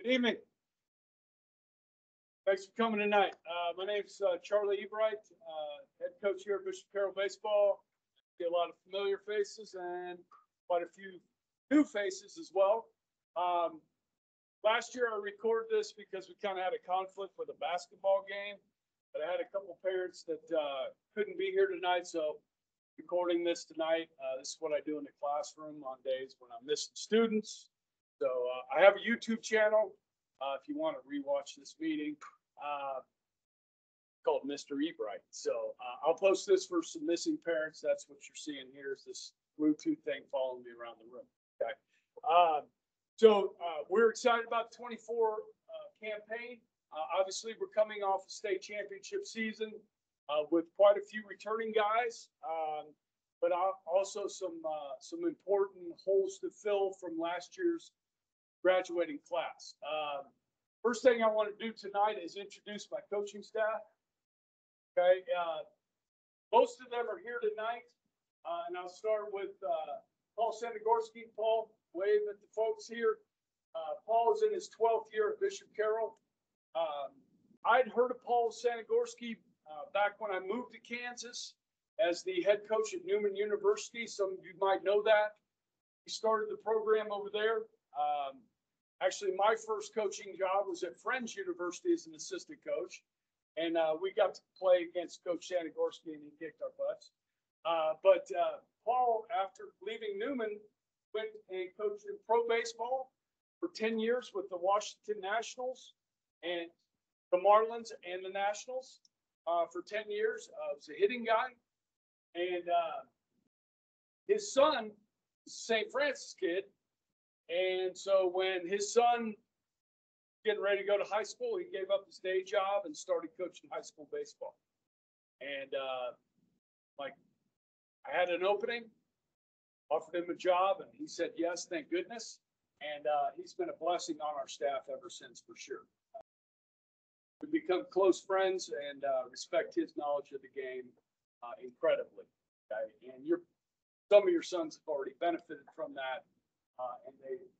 Good evening. Thanks for coming tonight. My name's Charlie Ebright, head coach here at Bishop Carroll Baseball. Get a lot of familiar faces and quite a few new faces as well. Last year I recorded this because we kind of had a conflict with a basketball game, but I had a couple parents that couldn't be here tonight, so recording this tonight. This is what I do in the classroom on days when I'm missing students. So I have a YouTube channel if you want to rewatch this meeting called Mr. Ebright. So I'll post this for some missing parents. That's what you're seeing here is this Bluetooth thing following me around the room. Okay. We're excited about the 24 campaign. Obviously, we're coming off a state championship season with quite a few returning guys, but also some important holes to fill from last year's graduating class. First thing I want to do tonight is introduce my coaching staff. Okay, most of them are here tonight, and I'll start with Paul Sanagorski. Paul, wave at the folks here. Paul is in his 12th year at Bishop Carroll. I'd heard of Paul Sanagorski back when I moved to Kansas as the head coach at Newman University. Some of you might know that. He started the program over there. Actually, my first coaching job was at Friends University as an assistant coach. And we got to play against Coach Sanagorski, and he kicked our butts. Paul, after leaving Newman, went and coached in pro baseball for 10 years with the Washington Nationals and the Marlins and the Nationals for 10 years. Was a hitting guy. And his son is a St. Francis kid. And so when his son getting ready to go to high school, he gave up his day job and started coaching high school baseball. And I had an opening, offered him a job, and he said yes, thank goodness. And he's been a blessing on our staff ever since, for sure. We've become close friends and respect his knowledge of the game incredibly. Okay? And some of your sons have already benefited from that, and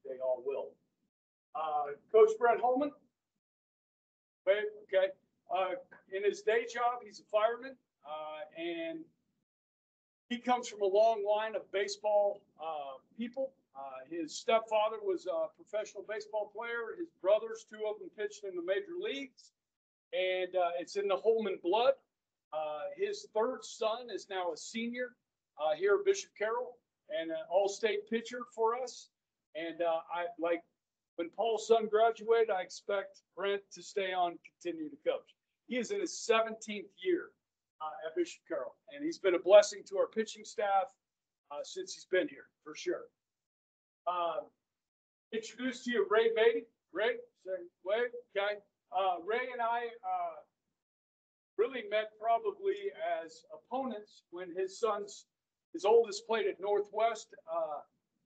they all will. Coach Brent Holman. Okay. In his day job, he's a fireman, and he comes from a long line of baseball people. His stepfather was a professional baseball player. His brothers, two of them pitched in the major leagues, and it's in the Holman blood. His third son is now a senior here at Bishop Carroll and an all-state pitcher for us. And when Paul's son graduated, I expect Brent to stay on and continue to coach. He is in his 17th year at Bishop Carroll, and he's been a blessing to our pitching staff since he's been here, for sure. Introduce to you Ray Beatty. Ray, say wave. Okay. Ray and I really met probably as opponents when his oldest played at Northwest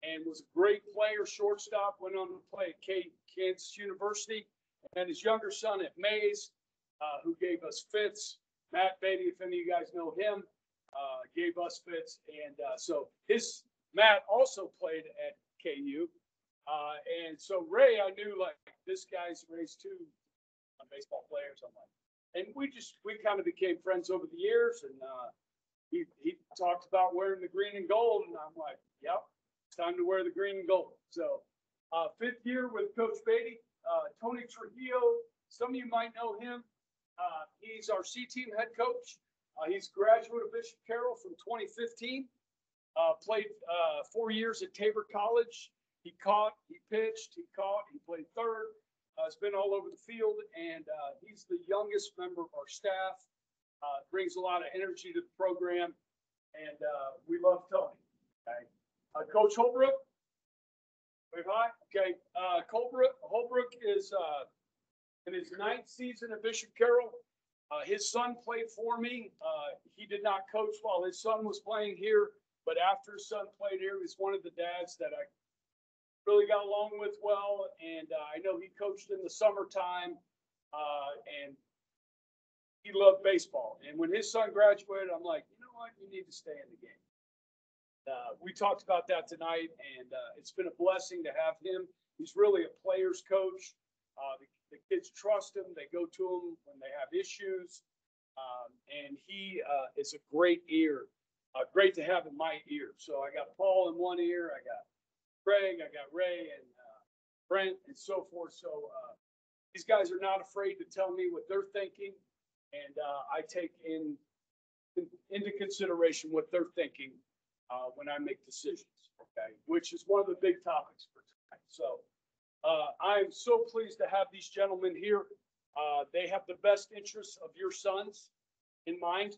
and was a great player, shortstop, went on to play at Kansas University, and his younger son at Mays, who gave us fits. Matt Beatty, if any of you guys know him, gave us fits. And so Matt also played at KU. And so Ray, I knew this guy's raised two baseball players. And we kind of became friends over the years. And he talked about wearing the green and gold. And I'm like, yep, it's time to wear the green and gold. So 5th year with Coach Beatty. Tony Trujillo, some of you might know him. He's our C-team head coach. He's a graduate of Bishop Carroll from 2015. Played 4 years at Tabor College. He caught, he pitched, he played third. Has been all over the field, and he's the youngest member of our staff. Brings a lot of energy to the program, and we love Tony. Okay. Coach Holbrook. Wave hi. Okay. Holbrook is in his 9th season at Bishop Carroll. His son played for me. He did not coach while his son was playing here, but after his son played here, he's one of the dads that I really got along with well. And I know he coached in the summertime, and he loved baseball. And when his son graduated, I'm like, you know what? You need to stay in the game. We talked about that tonight, and it's been a blessing to have him. He's really a player's coach. The kids trust him. They go to him when they have issues. And he is a great ear. Great to have in my ear. So I got Paul in one ear. I got Craig. I got Ray and Brent and so forth. So these guys are not afraid to tell me what they're thinking. And I take into consideration what they're thinking when I make decisions. Okay. Which is one of the big topics for tonight. So I'm so pleased to have these gentlemen here. They have the best interests of your sons in mind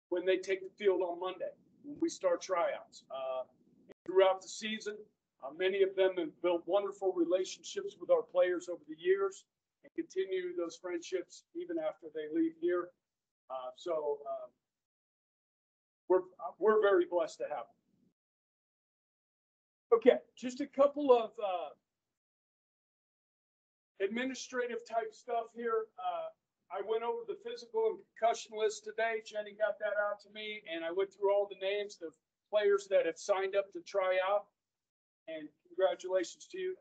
when they take the field on Monday, when we start tryouts. Throughout the season, many of them have built wonderful relationships with our players over the years and continue those friendships even after they leave here. So we're very blessed to have them. Okay, just a couple of administrative type stuff here. I went over the physical and concussion list today. Jenny got that out to me, and I went through all the names of players that have signed up to try out. And congratulations to you.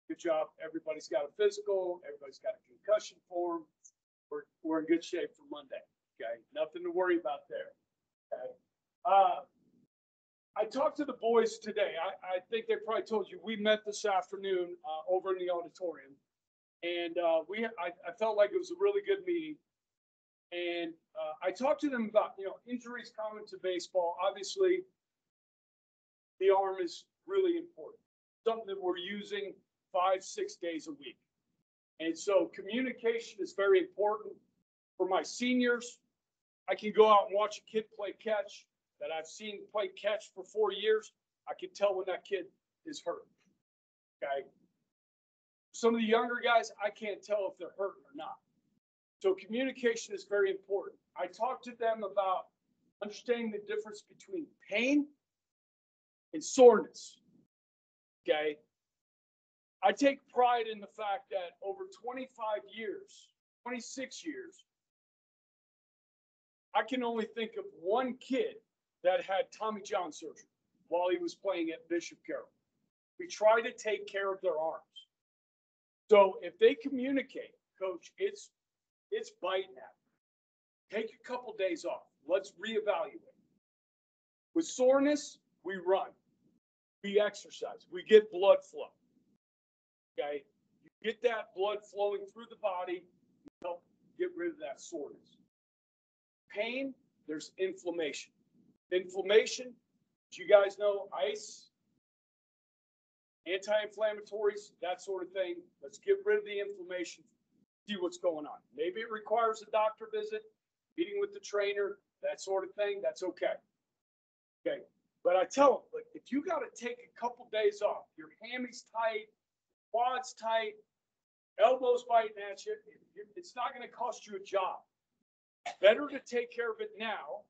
Good job. Everybody's got a physical. Everybody's got a concussion form. We're in good shape for Monday. Okay, nothing to worry about there. Okay. I talked to the boys today. I think they probably told you we met this afternoon over in the auditorium, and I felt like it was a really good meeting. And I talked to them about injuries common to baseball. Obviously, the arm is really important. Something that we're using 5-6 days a week, and so communication is very important. For my seniors, I can go out and watch a kid play catch that I've seen play catch for 4 years. I can tell when that kid is hurt. Okay. Some of the younger guys, I can't tell if they're hurting or not. So communication is very important. I talked to them about understanding the difference between pain and soreness. Okay. I take pride in the fact that over 25 years, 26 years, I can only think of one kid that had Tommy John surgery while he was playing at Bishop Carroll. We try to take care of their arms. So if they communicate, coach, it's biting at them. Take a couple days off. Let's reevaluate. With soreness, we run. We exercise. We get blood flow. Okay? You get that blood flowing through the body, you help get rid of that soreness. Pain, there's inflammation. Inflammation, as you guys know, ice, anti-inflammatories, that sort of thing. Let's get rid of the inflammation, see what's going on. Maybe it requires a doctor visit, meeting with the trainer, that sort of thing. That's okay. Okay. But I tell them, like, if you got to take a couple days off, your hammy's tight, quad's tight, elbows biting at you, it's not going to cost you a job. Better to take care of it now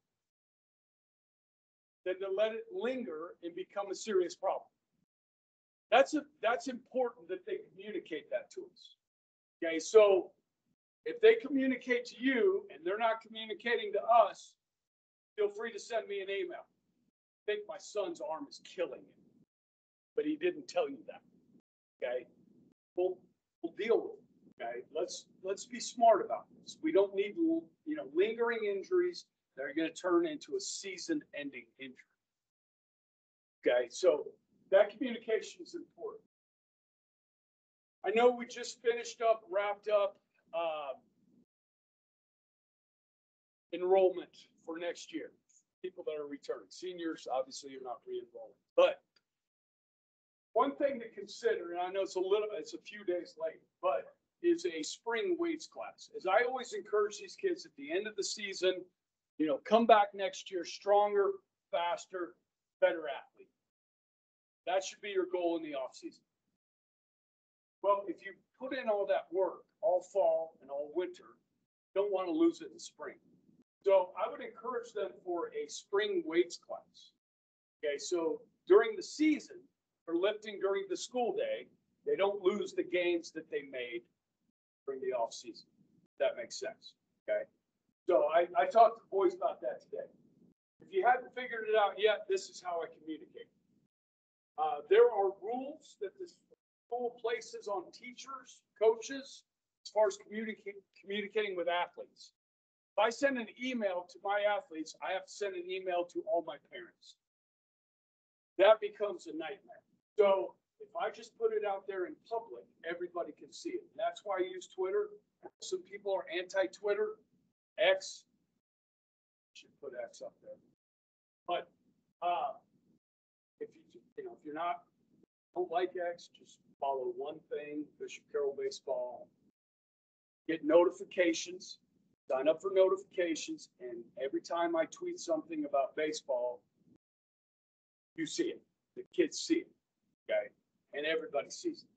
than to let it linger and become a serious problem. That's important that they communicate that to us. Okay, so if they communicate to you and they're not communicating to us, feel free to send me an email. I think my son's arm is killing him, but he didn't tell you that. Okay, we'll deal with it. Okay, let's be smart about this. We don't need lingering injuries that are going to turn into a season-ending injury. Okay, so that communication is important. I know we just wrapped up enrollment for next year. People that are returning. Seniors obviously are not re-enrolling. But one thing to consider, and I know it's a few days late, but is a spring weights class. As I always encourage these kids at the end of the season, come back next year stronger, faster, better athlete. That should be your goal in the off season. Well, if you put in all that work all fall and all winter, you don't want to lose it in spring. So I would encourage them for a spring weights class. Okay, so during the season, for lifting during the school day, they don't lose the gains that they made during the off season. That makes sense. Okay. So I talked to the boys about that today. If you haven't figured it out yet, this is how I communicate. There are rules that this school places on teachers, coaches, as far as communicating with athletes. If I send an email to my athletes, I have to send an email to all my parents. That becomes a nightmare. So if I just put it out there in public, everybody can see it. That's why I use Twitter. Some people are anti-Twitter. X. Should put X up there. But if you're not, don't like X, just follow one thing, Bishop Carroll Baseball. Get notifications, sign up for notifications, and every time I tweet something about baseball, you see it. The kids see it, okay? And everybody sees it.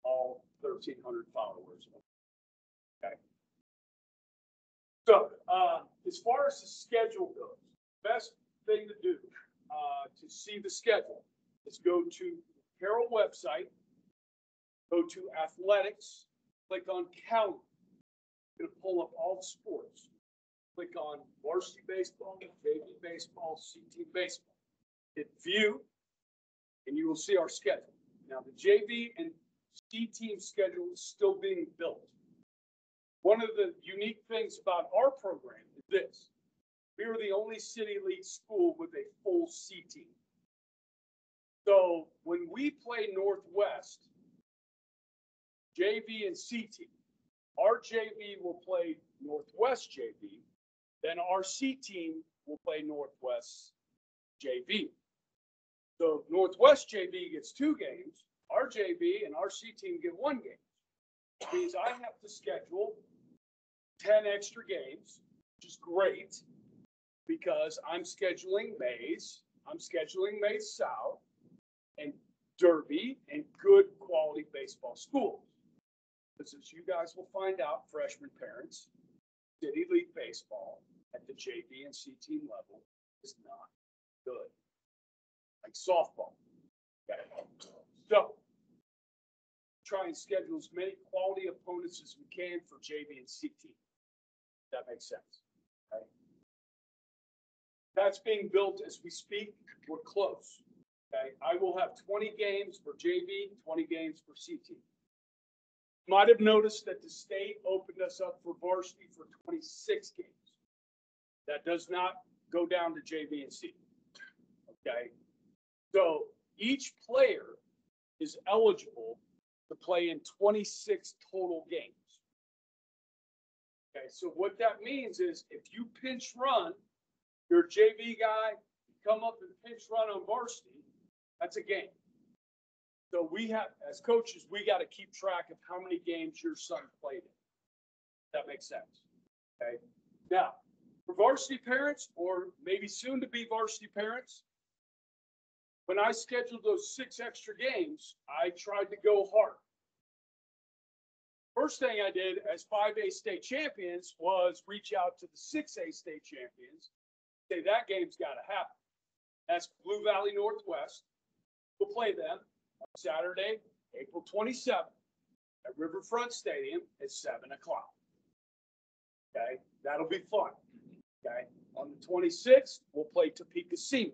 All 1,300 followers, okay? So, as far as the schedule goes, best thing to do to see the schedule is go to Carroll website, go to athletics, click on calendar. You're going to pull up all the sports. Click on varsity baseball, JV baseball, C-team baseball. Hit view, and you will see our schedule. Now, the JV and C-team schedule is still being built. One of the unique things about our program is this. We are the only City League school with a full C-team. So when we play Northwest, JV and C-team, our JV will play Northwest JV, then our C-team will play Northwest JV. So Northwest JV gets 2 games, our JV and our C-team get 1 game. Which means I have to schedule 10 extra games, which is great because I'm scheduling Mays, South, and Derby, and good quality baseball schools. Because as you guys will find out, freshman parents, City League baseball at the JV and C team level is not good. Like softball. Okay. So try and schedule as many quality opponents as we can for JV and C team. That makes sense. Okay. That's being built as we speak. We're close. Okay. I will have 20 games for JV, 20 games for C team. Might have noticed that the state opened us up for varsity for 26 games. That does not go down to JV and C. Okay. So each player is eligible to play in 26 total games. Okay. So what that means is if you pinch run, you're a JV guy, you come up and pinch run on varsity, that's a game. So we have, as coaches, we got to keep track of how many games your son played in. That makes sense. Okay. Now, for varsity parents, or maybe soon to be varsity parents, when I scheduled those 6 extra games, I tried to go hard. First thing I did as 5A state champions was reach out to the 6A state champions, say that game's got to happen. That's Blue Valley Northwest. We'll play them on Saturday, April 27th at Riverfront Stadium at 7 o'clock. Okay, that'll be fun. Okay, on the 26th, we'll play Topeka Seaman,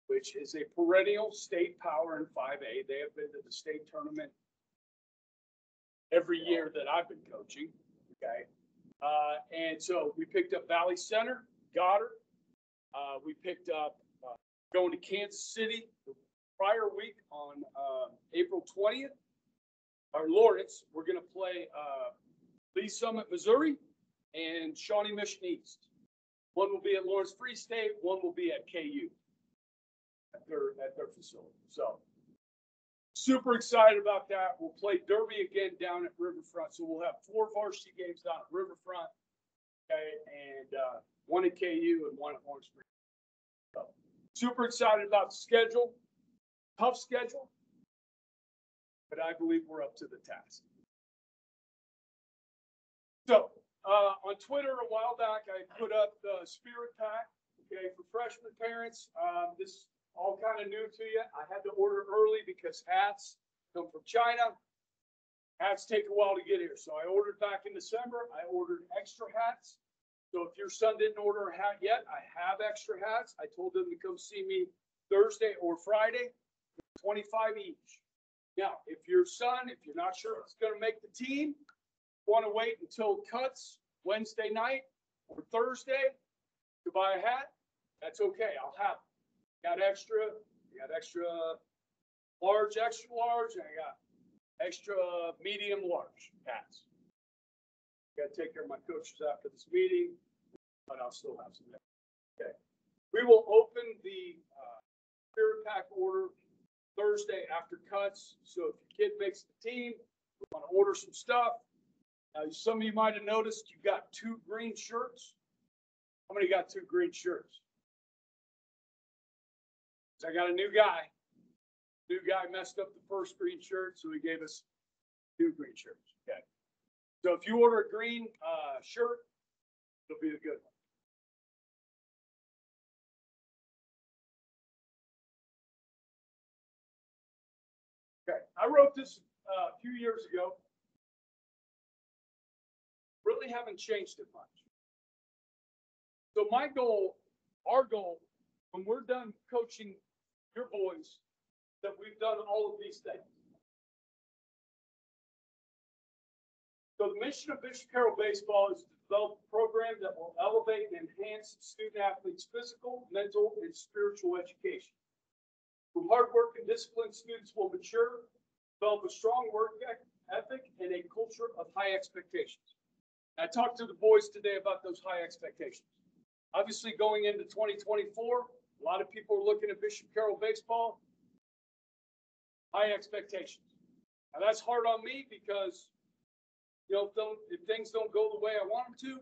which is a perennial state power in 5A. They have been to the state tournament every year that I've been coaching. Okay, and so we picked up Valley Center, Goddard. We picked up going to Kansas City the prior week on April 20th. Our Lawrence, we're going to play Lee Summit, Missouri, and Shawnee Mission East. One will be at Lawrence Free State. One will be at KU at their facility. So super excited about that. We'll play Derby again down at Riverfront. So we'll have 4 varsity games down at Riverfront, okay, and 1 at KU and 1 at Lawrence Free. So super excited about the schedule. Tough schedule, but I believe we're up to the task. So on Twitter a while back, I put up the Spirit Pack, okay, for freshman parents. This is all kind of new to you. I had to order early because hats come from China. Hats take a while to get here. So I ordered back in December. I ordered extra hats. So if your son didn't order a hat yet, I have extra hats. I told them to come see me Thursday or Friday, 25 each. Now, if your son, if you're not sure if it's going to make the team, want to wait until cuts Wednesday night or Thursday to buy a hat, that's okay. I'll have it. Got extra large, extra large, and I got extra medium large hats. Got to take care of my coaches after this meeting, but I'll still have some. Okay. We will open the spirit pack order Thursday after cuts. So if your kid makes the team, we want to order some stuff. Now, some of you might have noticed you got 2 green shirts. How many got 2 green shirts? So I got a new guy. New guy messed up the first green shirt, so he gave us 2 green shirts. Okay. So if you order a green shirt, it'll be a good one. Okay. I wrote this a few years ago. Really haven't changed it much. So my goal, our goal, when we're done coaching your boys, that we've done all of these things. So the mission of Bishop Carroll Baseball is to develop a program that will elevate and enhance student athletes' physical, mental, and spiritual education. Through hard work and discipline, students will mature, develop a strong work ethic, and a culture of high expectations. I talked to the boys today about those high expectations. Obviously, going into 2024, a lot of people are looking at Bishop Carroll Baseball. High expectations. Now, that's hard on me because, you know, if things don't go the way I want them to,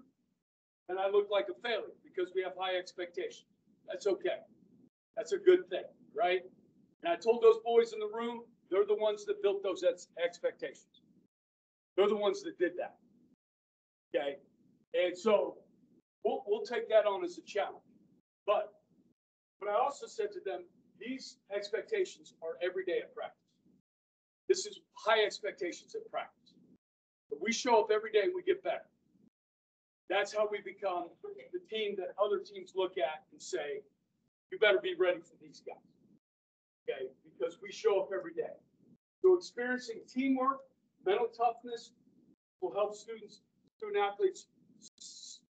then I look like a failure because we have high expectations. That's okay. That's a good thing, right? And I told those boys in the room, they're the ones that built those expectations. They're the ones that did that. Okay. And so we'll take that on as a challenge. But I also said to them, these expectations are every day at practice. This is high expectations at practice. But we show up every day and we get better. That's how we become the team that other teams look at and say, you better be ready for these guys. Okay, because we show up every day. So experiencing teamwork, mental toughness will help student athletes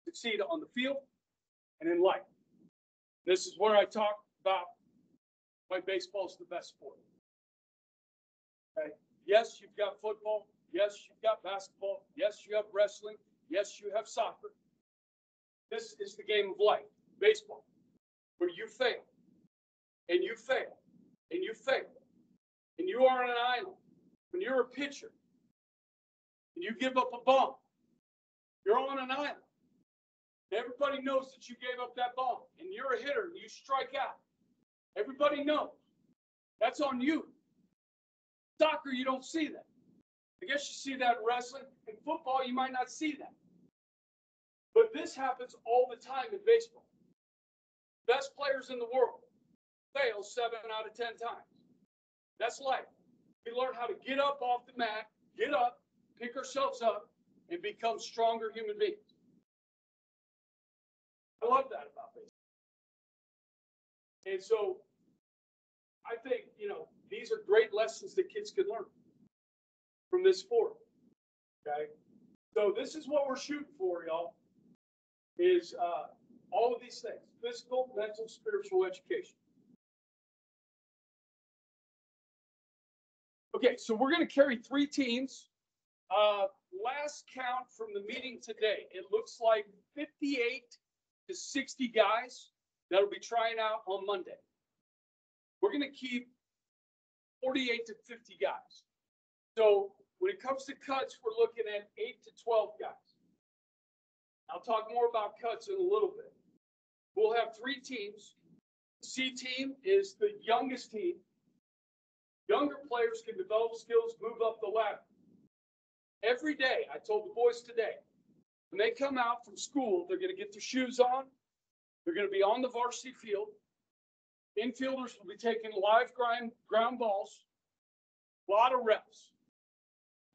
succeed on the field and in life. This is where I talk about why baseball is the best sport. Okay. Yes, you've got football. Yes, you've got basketball. Yes, you have wrestling. Yes, you have soccer. This is the game of life, baseball, where you fail and you fail and you fail and you are on an island. When you're a pitcher and you give up a bomb, you're on an island. Everybody knows that you gave up that bomb and you're a hitter and you strike out. Everybody knows. That's on you. Soccer, you don't see that. I guess you see that in wrestling. In football, you might not see that. But this happens all the time in baseball. Best players in the world fail 7 out of 10 times. That's life. We learn how to get up off the mat, get up, pick ourselves up, and become stronger human beings. I love that about baseball. And so I think, these are great lessons that kids can learn from this sport. Okay. So this is what we're shooting for, y'all, is all of these things: physical, mental, spiritual education. Okay, so we're going to carry 3 teams. Last count from the meeting today, it looks like 58 to 60 guys that'll be trying out on Monday. We're going to keep 48 to 50 guys. So when it comes to cuts, we're looking at 8 to 12 guys. I'll talk more about cuts in a little bit. We'll have 3 teams. C team is the youngest team. Younger players can develop skills, move up the ladder. Every day, I told the boys today, when they come out from school, they're going to get their shoes on. They're going to be on the varsity field. Infielders will be taking live ground balls, a lot of reps.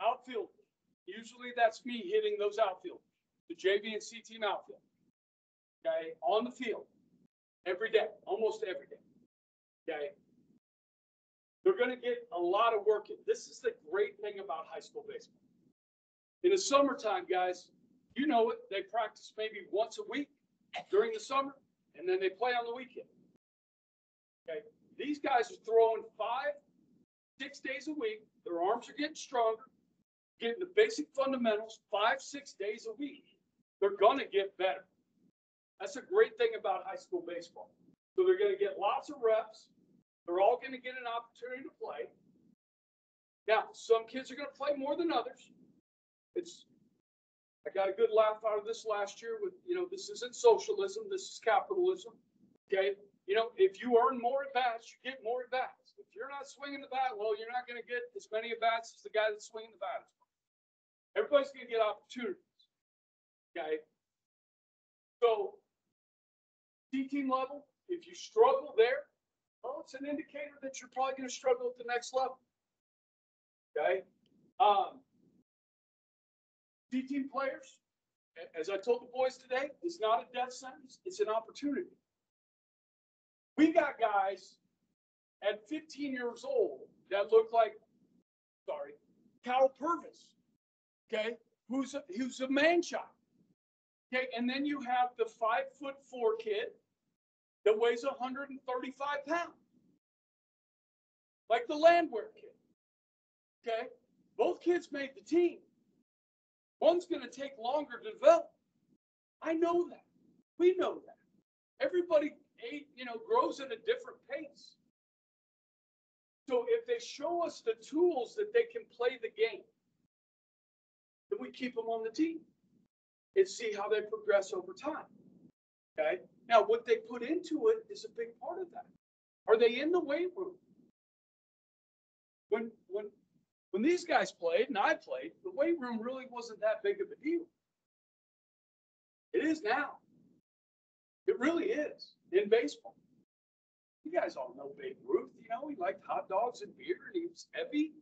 Outfielders, usually that's me hitting those outfielders, the JV and C team outfield. Okay, on the field every day, almost every day. Okay, they're They're going to get a lot of work in. This is the great thing about high school baseball. In the summertime, guys, you know it, they practice maybe once a week during the summer, and then they play on the weekend. Okay, these guys are throwing 5-6 days a week. Their arms are getting stronger, getting the basic fundamentals 5-6 days a week. They're going to get better. That's a great thing about high school baseball. So they're going to get lots of reps. They're all going to get an opportunity to play. Now, some kids are going to play more than others. I got a good laugh out of this last year with, this isn't socialism, this is capitalism. Okay. If you earn more at bats, you get more at bats. If you're not swinging the bat, well, you're not going to get as many at bats as the guy that's swinging the bat. Everybody's going to get opportunities. Okay. So, C-team level, if you struggle there, well, it's an indicator that you're probably going to struggle at the next level. Okay. C-team players, as I told the boys today, is not a death sentence. It's an opportunity. We got guys at 15 years old that look like, Cal Purvis, okay, who's a man child. Okay, and then you have the 5'4" kid that weighs 135 pounds, like the Landwehr kid. Okay, both kids made the team. One's going to take longer to develop. I know that. We know that. Everybody, grows at a different pace. So if they show us the tools that they can play the game, then we keep them on the team and see how they progress over time. Okay. Now, what they put into it is a big part of that. Are they in the weight room? When these guys played and I played, the weight room really wasn't that big of a deal. It is now. It really is in baseball. You guys all know Babe Ruth. He liked hot dogs and beer, and he was heavy.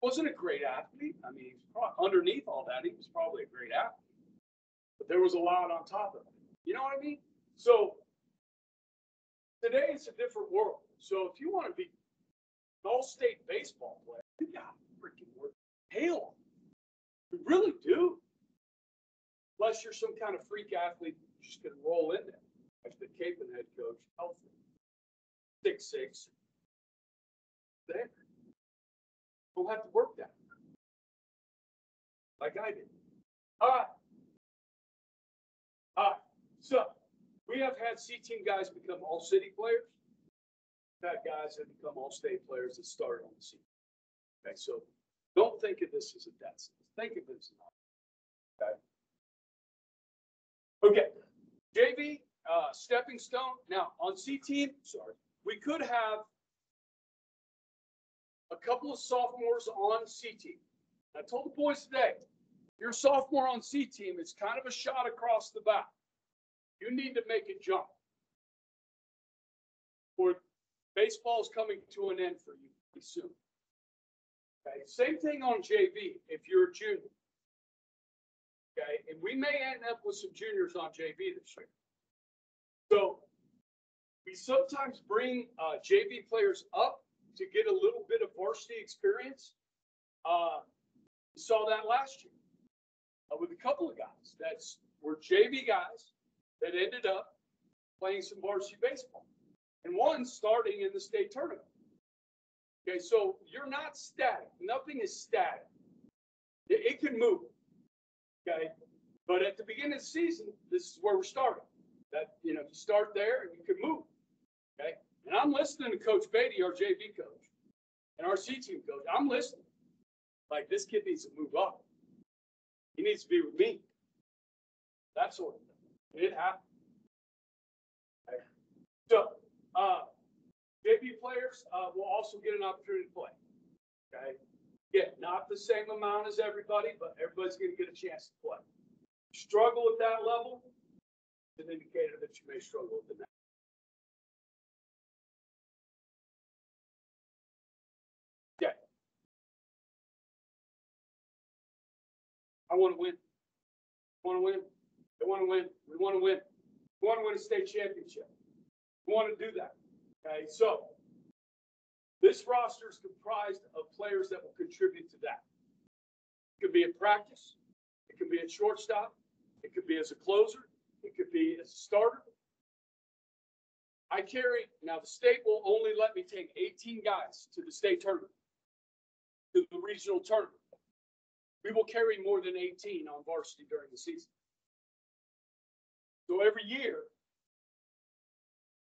Wasn't a great athlete. I mean, underneath all that, he was probably a great athlete. But there was a lot on top of it. You know what I mean? So today it's a different world. So if you want to be an all-state baseball player, you got to freaking work hell. You really do. Unless you're some kind of freak athlete, you're just going to roll in there. Like the Capon head coach, Alfred. 6'6". There. Don't have to work that like I did. All right. So we have had C-team guys become all-city players. We've had guys that become all-state players that started on the C. Okay, so don't think of this as a death sentence. Think of this as okay. JV, stepping stone. Now on C-team, we could have a couple of sophomores on C-team. I told the boys today, if you're a sophomore on C-team, it's kind of a shot across the bow. You need to make a jump. Or baseball's coming to an end for you pretty soon. Okay, same thing on JV if you're a junior. Okay, and we may end up with some juniors on JV this year. So we sometimes bring JV players up to get a little bit of varsity experience. We saw that last year with a couple of guys that were JV guys that ended up playing some varsity baseball, and one starting in the state tournament. Okay, so you're not static. Nothing is static. It can move. Okay, but at the beginning of the season, this is where we're starting. That you start there and you can move. Okay, and I'm listening to Coach Beatty, our JV coach, and our C-team coach. I'm listening. Like, this kid needs to move up. He needs to be with me. That sort of thing. It happened. Okay. So, JV players will also get an opportunity to play. Okay. Yeah, not the same amount as everybody, but everybody's going to get a chance to play. Struggle at that level, it's an indicator that you may struggle at the next. Okay. I want to win. I want to win. I want to win. We want to win. We want to win a state championship. We want to do that. Okay, so This roster is comprised of players that will contribute to that. It could be at practice. It could be at shortstop. It could be as a closer. It could be as a starter. Now the state will only let me take 18 guys to the state tournament, to the regional tournament. We will carry more than 18 on varsity during the season. So every year,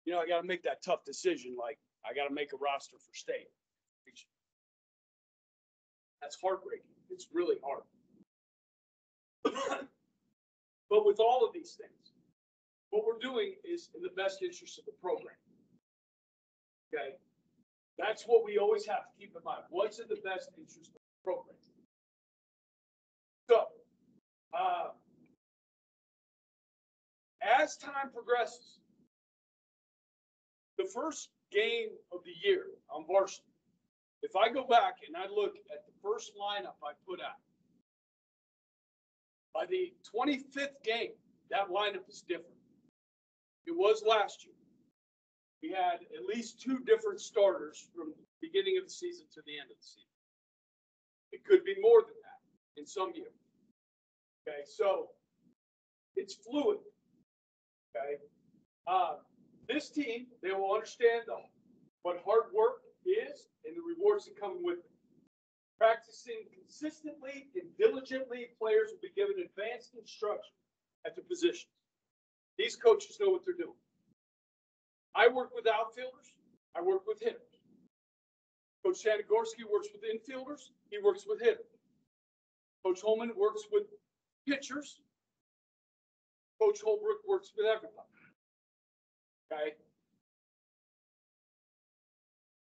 I got to make that tough decision. Like, I got to make a roster for state. That's heartbreaking. It's really hard. But with all of these things, what we're doing is in the best interest of the program. Okay? That's what we always have to keep in mind. What's in the best interest of the program? So, as time progresses, the first game of the year on varsity, if I go back and I look at the first lineup I put out, by the 25th game, that lineup is different. It was last year. We had at least 2 different starters from the beginning of the season to the end of the season. It could be more than that in some years. Okay, so it's fluid. Okay, this team, they will understand what hard work is and the rewards that come with it. Practicing consistently and diligently, players will be given advanced instruction at the positions. These coaches know what they're doing. I work with outfielders. I work with hitters. Coach Sanagorski works with infielders. He works with hitters. Coach Holman works with pitchers. Coach Holbrook works with everybody. Okay?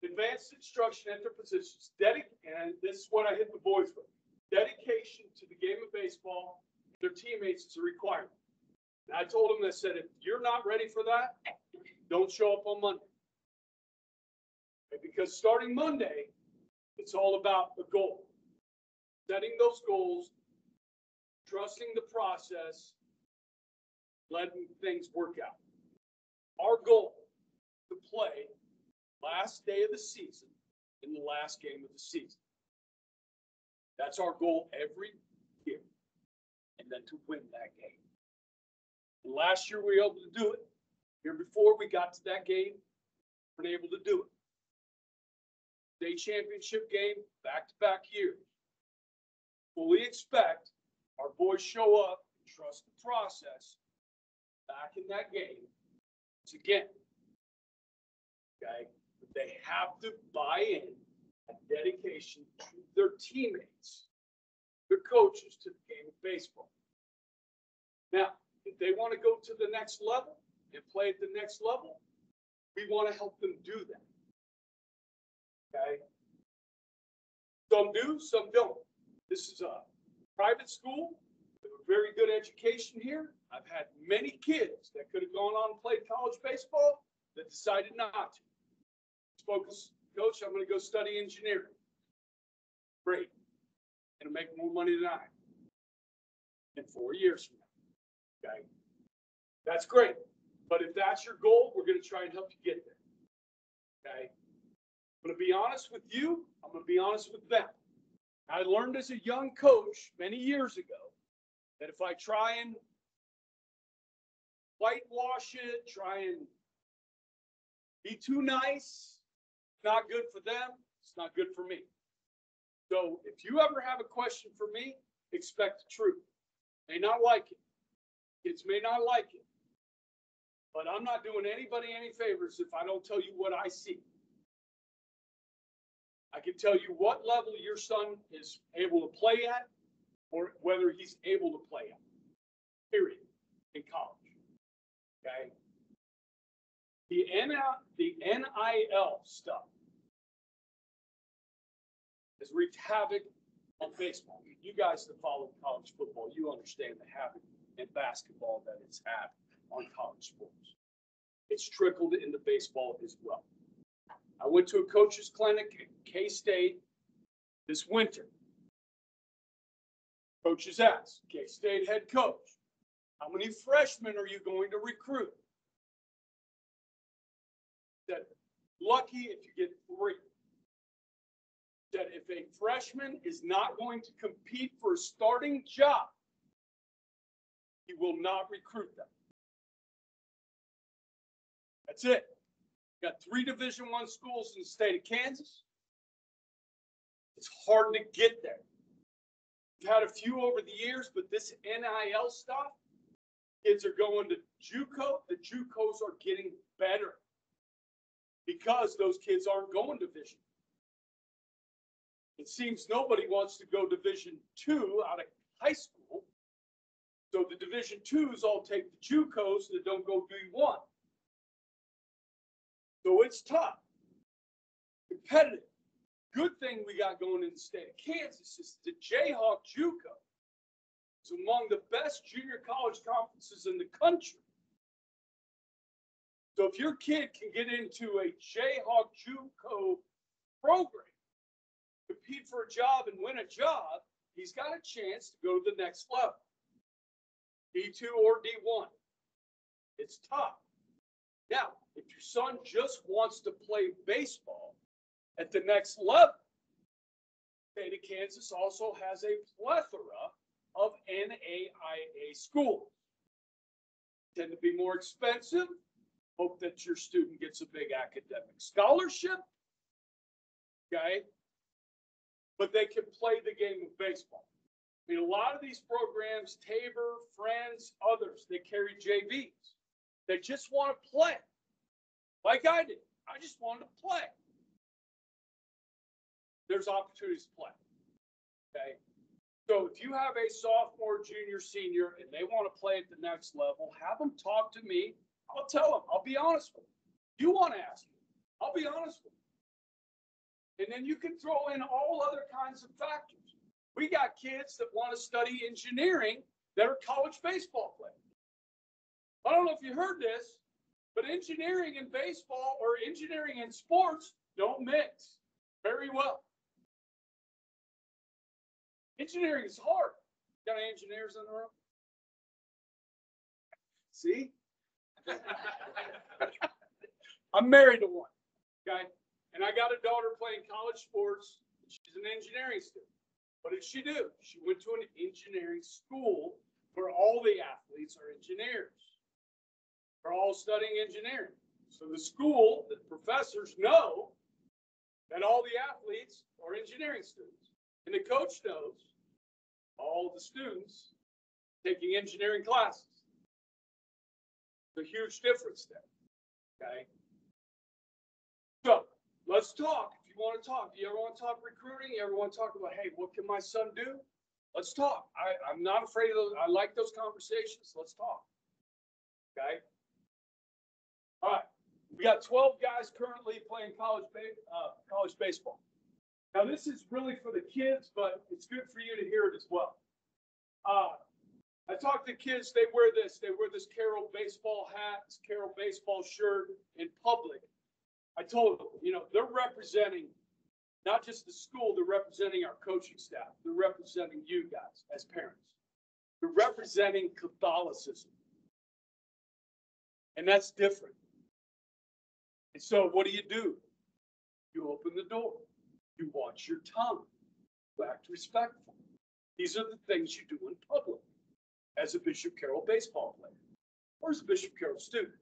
Advanced instruction at their positions. And this is what I hit the boys with. Dedication to the game of baseball, their teammates is a requirement. And I told them, I said, if you're not ready for that, don't show up on Monday. Okay? Because starting Monday, it's all about the goal. Setting those goals, trusting the process, letting things work out. Our goal to play last day of the season in the last game of the season. That's our goal every year. And then to win that game. And last year we were able to do it. The year before we got to that game, we weren't able to do it. State championship game, back-to-back years. Fully expect our boys show up and trust the process back in that game. Once again. Okay? But they have to buy in a dedication to their teammates, their coaches, to the game of baseball. Now, if they want to go to the next level and play at the next level, we want to help them do that. Okay? Some do, some don't. This is a private school with a very good education here. I've had many kids that could have gone on and played college baseball that decided not to. Focus, coach, I'm going to go study engineering. Great. And make more money than I in 4 years from now. Okay. That's great. But if that's your goal, we're going to try and help you get there. Okay. I'm going to be honest with you. I'm going to be honest with them. I learned as a young coach many years ago that if I try and whitewash it, try and be too nice, not good for them, it's not good for me. So if you ever have a question for me, expect the truth. May not like it. Kids may not like it. But I'm not doing anybody any favors if I don't tell you what I see. I can tell you what level your son is able to play at or whether he's able to play at, period, in college. Okay? The NIL stuff has wreaked havoc on baseball. You guys that follow college football, you understand the havoc in basketball that it's had on college sports. It's trickled into baseball as well. I went to a coach's clinic at K-State this winter. Coaches asked, K-State head coach, how many freshmen are you going to recruit? Said, lucky if you get 3. if a freshman is not going to compete for a starting job, he will not recruit them. That's it. Got 3 Division I schools in the state of Kansas. It's hard to get there. We've had a few over the years, but this NIL stuff, kids are going to JUCO. The JUCOs are getting better because those kids aren't going Division. It seems nobody wants to go Division II out of high school. So the Division IIs all take the JUCOs that don't go D1. So it's tough, competitive. Good thing we got going in the state of Kansas is the Jayhawk JUCO. It's among the best junior college conferences in the country. So if your kid can get into a Jayhawk JUCO program, compete for a job and win a job, he's got a chance to go to the next level. D2 or D1. It's tough. Now, if your son just wants to play baseball at the next level, the state of Kansas also has a plethora of NAIA schools. Tend to be more expensive. Hope that your student gets a big academic scholarship. Okay? But they can play the game of baseball. I mean, a lot of these programs, Tabor, Friends, others, they carry JVs. They just want to play. Like I did. I just wanted to play. There's opportunities to play. Okay? So if you have a sophomore, junior, senior, and they want to play at the next level, have them talk to me. I'll tell them. I'll be honest with them. You want to ask me. I'll be honest with you. And then you can throw in all other kinds of factors. We got kids that want to study engineering that are college baseball players. I don't know if you heard this, but engineering and baseball or engineering and sports don't mix very well. Engineering is hard. Got any engineers in the room? See? I'm married to one, okay? And I got a daughter playing college sports. She's an engineering student. What did she do? She went to an engineering school where all the athletes are engineers. They're all studying engineering. So the school, the professors know that all the athletes are engineering students. And the coach knows all the students taking engineering classes. There's a huge difference there. Okay. So let's talk. If you want to talk, do you ever want to talk recruiting? You ever want to talk about, hey, what can my son do? Let's talk. I'm not afraid of those. I like those conversations. Let's talk. Okay. All right. We got 12 guys currently playing college baseball. Now, this is really for the kids, but it's good for you to hear it as well. I talk to kids, they wear this Carroll baseball hat, this Carroll baseball shirt in public. I told them, they're representing not just the school, they're representing our coaching staff. They're representing you guys as parents. They're representing Catholicism. And that's different. And so what do? You open the door. You watch your tongue. You act respectful. These are the things you do in public as a Bishop Carroll baseball player or as a Bishop Carroll student.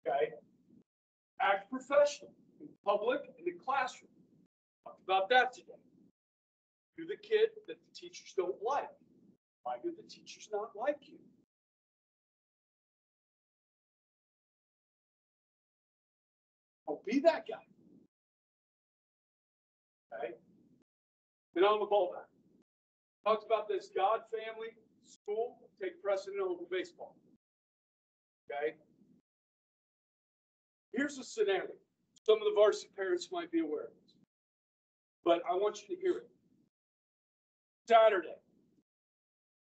Okay? Act professional in public and in classroom. Talked about that today. You're the kid that the teachers don't like. Why do the teachers not like you? Oh, be that guy. Okay? Then on the ball back. Talks about this God, family, school, take precedent over baseball. Okay? Here's a scenario. Some of the varsity parents might be aware of this, but I want you to hear it. Saturday,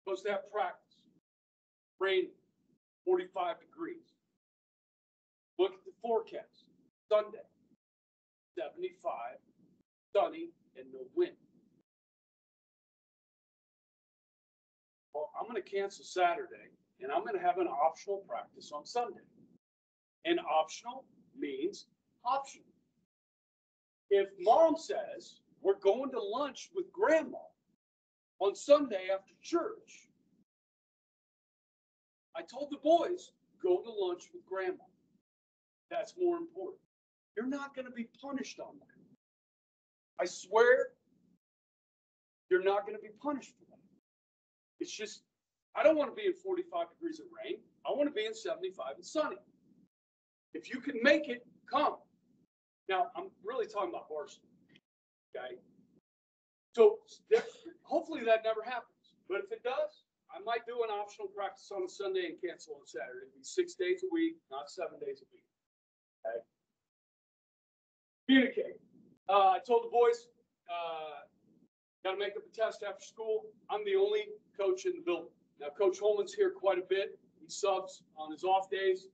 supposed to have practice. Rain, 45 degrees. Look at the forecast. Sunday, 75, sunny, and no wind. Well, I'm going to cancel Saturday, and I'm going to have an optional practice on Sunday. And optional means optional. If mom says, we're going to lunch with grandma on Sunday after church. I told the boys, go to lunch with grandma. That's more important. You're not going to be punished on that. I swear, you're not going to be punished for that. It's just, I don't want to be in 45 degrees of rain. I want to be in 75 and sunny. If you can make it, come. Now, I'm really talking about varsity, okay? So hopefully that never happens. But if it does, I might do an optional practice on a Sunday and cancel on Saturday. It'd be 6 days a week, not 7 days a week. Okay? Communicate. I told the boys, got to make up a test after school. I'm the only coach in the building. Now, Coach Holman's here quite a bit. He subs on his off days.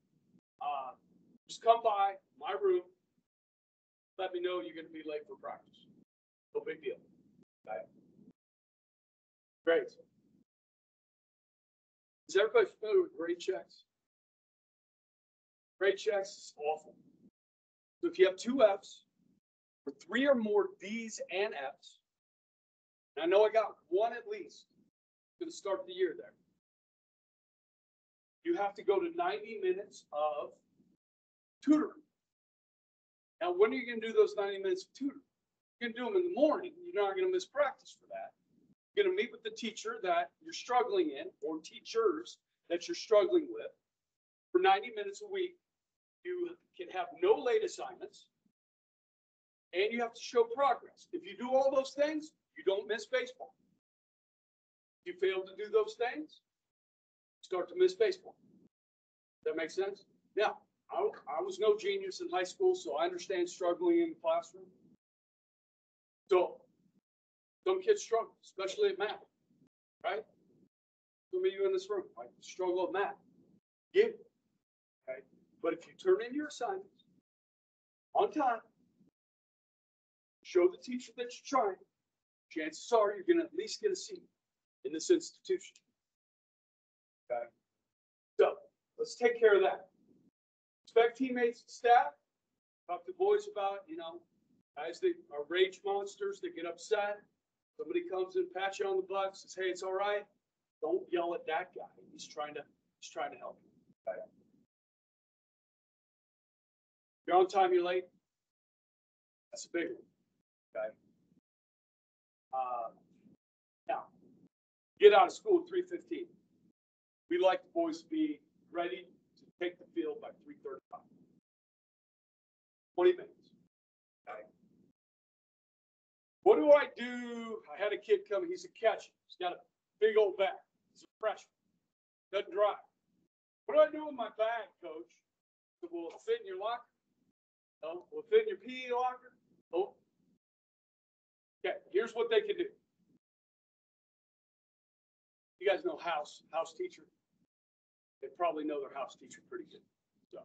Just come by my room. Let me know you're going to be late for practice. No big deal. Okay. Great. Is everybody familiar with grade checks? Grade checks is awful. So if you have 2 Fs, or 3 or more Ds and Fs, and I know I got 1 at least, going to start the year there. You have to go to 90 minutes of tutoring. Now, when are you going to do those 90 minutes of tutoring? You're going to do them in the morning. You're not going to miss practice for that. You're going to meet with the teacher that you're struggling in, or teachers that you're struggling with, for 90 minutes a week. You can have no late assignments, and you have to show progress. If you do all those things, you don't miss baseball. If you fail to do those things, start to miss baseball. Does that make sense? Now, I was no genius in high school, so I understand struggling in the classroom. So some kids struggle, especially at math, right? Some of you in this room might struggle at math. Get it, okay? But if you turn in your assignments on time, show the teacher that you're trying, chances are you're going to at least get a C in this institution. Okay? So let's take care of that. Respect teammates and staff. Talk to boys about, guys that are rage monsters that get upset. Somebody comes and pats you on the butt, says, hey, it's all right. Don't yell at that guy. He's trying to help you. Okay? You're on time, you're late. That's a big one. Okay. Now, get out of school at 3:15. We like the boys to be ready to take the field by 3:35. 20 minutes. Okay. What do I do? I had a kid coming. He's a catcher. He's got a big old bat. He's a freshman. Doesn't drive. What do I do with my bag, coach? Will it fit in your locker? No. Will it fit in your PE locker? No. Okay, here's what they can do. You guys know house teacher. They probably know their house teacher pretty good. So,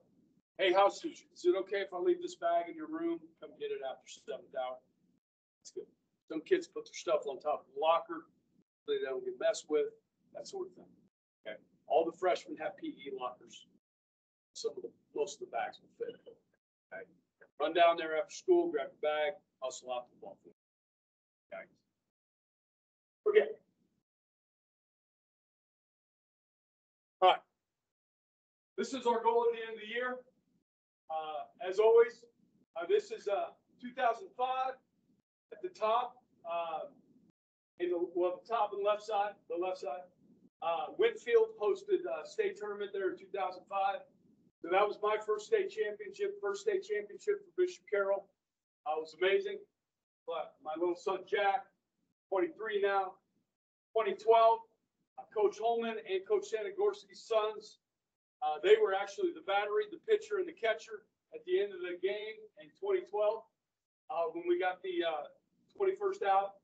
hey, house teacher, is it okay if I leave this bag in your room? Come get it after 7th hour. That's good. Some kids put their stuff on top of the locker so they don't get messed with, that sort of thing. Okay. All the freshmen have PE lockers. Most of the bags will fit. Okay. Run down there after school, grab your bag, hustle out to the ball field. Okay. Okay. All right. This is our goal at the end of the year. As always, this is 2005 at the top, the top and left side, Whitfield hosted a state tournament there in 2005. So that was my first state championship for Bishop Carroll. It was amazing. But my little son, Jack, 23 now, 2012, Coach Holman and Coach Sanagorski's sons, they were actually the battery, the pitcher, and the catcher at the end of the game in 2012 when we got the 21st out.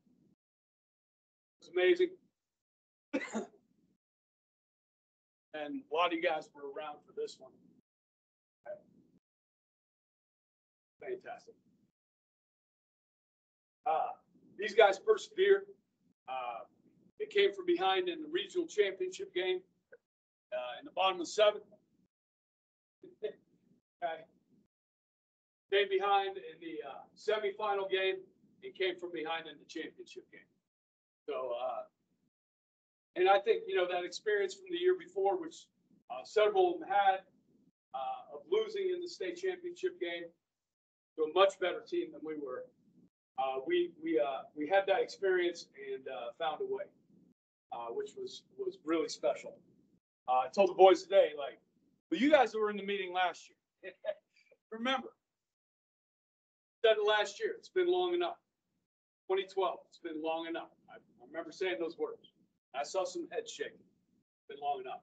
It was amazing. And a lot of you guys were around for this one. Fantastic. These guys persevered. They came from behind in the regional championship game in the bottom of the 7th. Okay. Came behind in the semifinal game and came from behind in the championship game. So, and I think, that experience from the year before, which several of them had, of losing in the state championship game to a much better team than we were. We had that experience and found a way, which was really special. I told the boys today, like, well, you guys were in the meeting last year. Remember, said it last year. It's been long enough. 2012. It's been long enough. I remember saying those words. I saw some heads shaking. It's been long enough.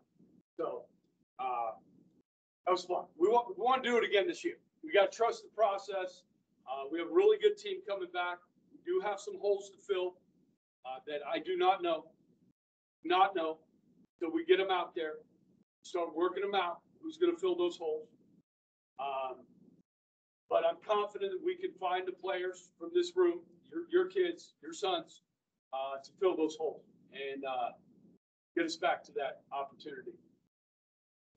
So that was fun. We want to do it again this year. We got to trust the process. We have a really good team coming back. We do have some holes to fill that I do not know. So we get them out there, start working them out. Who's going to fill those holes? But I'm confident that we can find the players from this room, your kids, your sons, to fill those holes and get us back to that opportunity.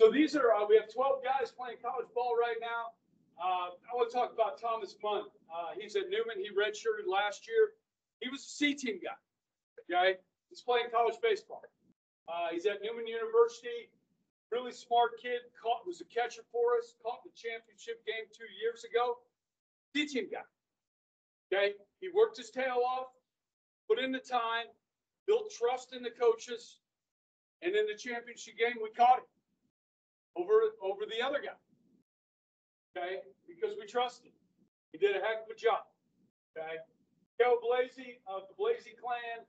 So these are, we have 12 guys playing college ball right now. I want to talk about Thomas Munn. He's at Newman. He redshirted last year. He was a C team guy. Okay, he's playing college baseball. He's at Newman University. Really smart kid. Was a catcher for us. Caught the championship game 2 years ago. C team guy. Okay, he worked his tail off, put in the time, built trust in the coaches, and in the championship game we caught him over the other guy. Okay, because we trusted him. He did a heck of a job. Okay, Kel Blasey of the Blasey clan.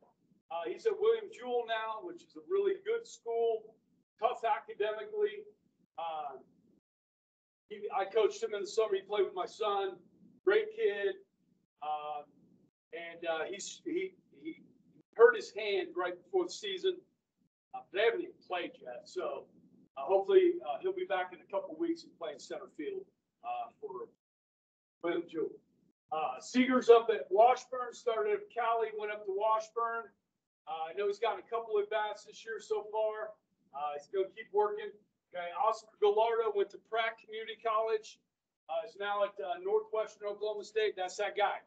He's at William Jewell now, which is a really good school, tough academically. I coached him in the summer. He played with my son. Great kid. He hurt his hand right before the season. They haven't even played yet. So hopefully he'll be back in a couple of weeks and playing center field for William Jewell. Seeger's up at Washburn, started at Cali, went up to Washburn. I know he's gotten a couple of bats this year so far. He's going to keep working. Okay, Oscar Gallardo went to Pratt Community College. Is now at Northwestern Oklahoma State. That's that guy.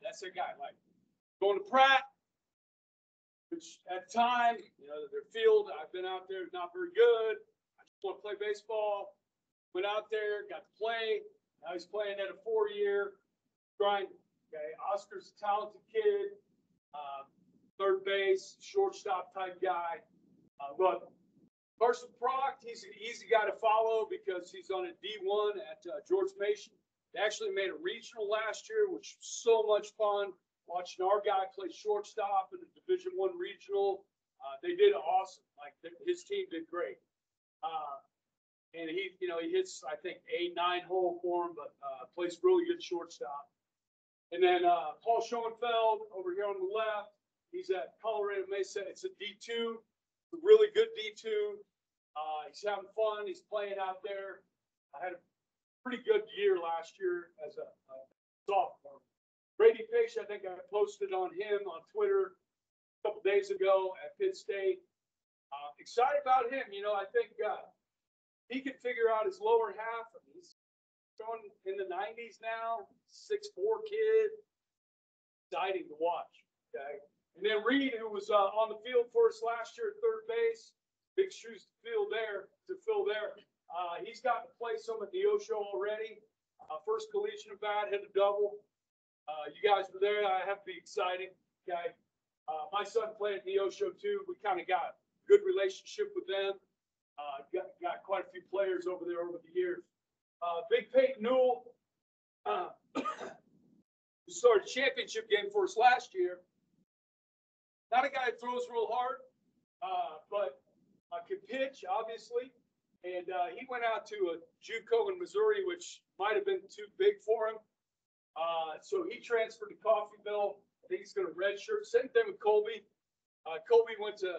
Like going to Pratt, which at the time, their field, I've been out there, not very good. I just want to play baseball. Went out there, got to play. Now he's playing at a 4-year grind. Okay, Oscar's a talented kid. Third base, shortstop type guy. But Carson Proct, he's an easy guy to follow because he's on a D1 at George Mason. They actually made a regional last year, which was so much fun. Watching our guy play shortstop in the Division I regional. They did awesome. Like his team did great. And he hits, I think, a 9-hole for him, but plays really good shortstop. And then Paul Schoenfeld over here on the left. He's at Colorado Mesa. It's a D2, a really good D2. He's having fun. He's playing out there. I had a pretty good year last year as a sophomore. Brady Fish, I think I posted on him on Twitter a couple days ago at Pitt State. Excited about him. I think he can figure out his lower half. He's going in the 90s now. 6'4" kid. Exciting to watch. Okay. And then Reed, who was on the field for us last year at third base, big shoes to fill there. He's gotten to play some at the Neosho already. First collegiate at bat, hit a double. You guys were there. I have to be excited. Okay. My son played at Neosho too. We kind of got a good relationship with them. Got quite a few players over there over the years. Big Peyton Newell, who started a championship game for us last year. Not a guy that throws real hard, but can pitch, obviously. And he went out to a JUCO in Missouri, which might have been too big for him. So he transferred to Coffeyville. I think he's going to redshirt. Same thing with Colby. Colby went to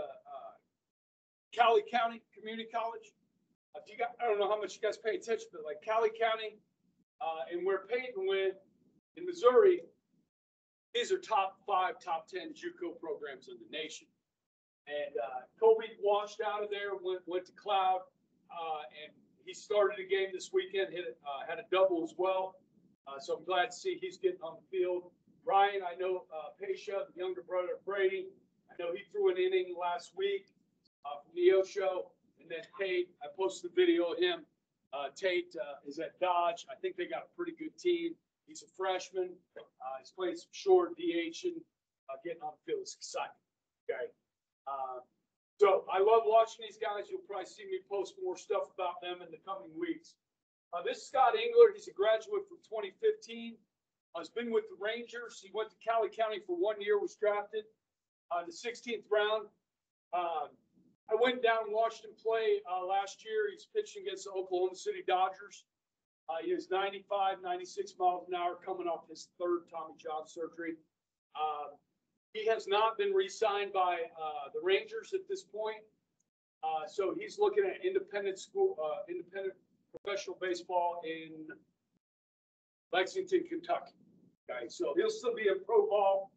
Cali County Community College. I don't know how much you guys pay attention, but like Cali County and where Peyton went in Missouri, these are top 5, top 10 JUCO programs in the nation. And Colby washed out of there, went to Cloud, and he started a game this weekend, had a double as well. So I'm glad to see he's getting on the field. Ryan, I know, Pesha, the younger brother of Brady, I know he threw an inning last week, from the O show. And then Tate, I posted a video of him. Tate, is at Dodge. I think they got a pretty good team. He's a freshman. He's playing some short DH and, getting on the field. It's exciting. Okay. So I love watching these guys. You'll probably see me post more stuff about them in the coming weeks. This is Scott Engler. He's a graduate from 2015. He's been with the Rangers. He went to Cali County for 1 year, was drafted in the 16th round. I went down and watched him play last year. He's pitching against the Oklahoma City Dodgers. He is 95, 96 miles an hour coming off his third Tommy John surgery. He has not been re-signed by the Rangers at this point. So he's looking at independent professional baseball in Lexington, Kentucky. Okay, so he'll still be in pro ball.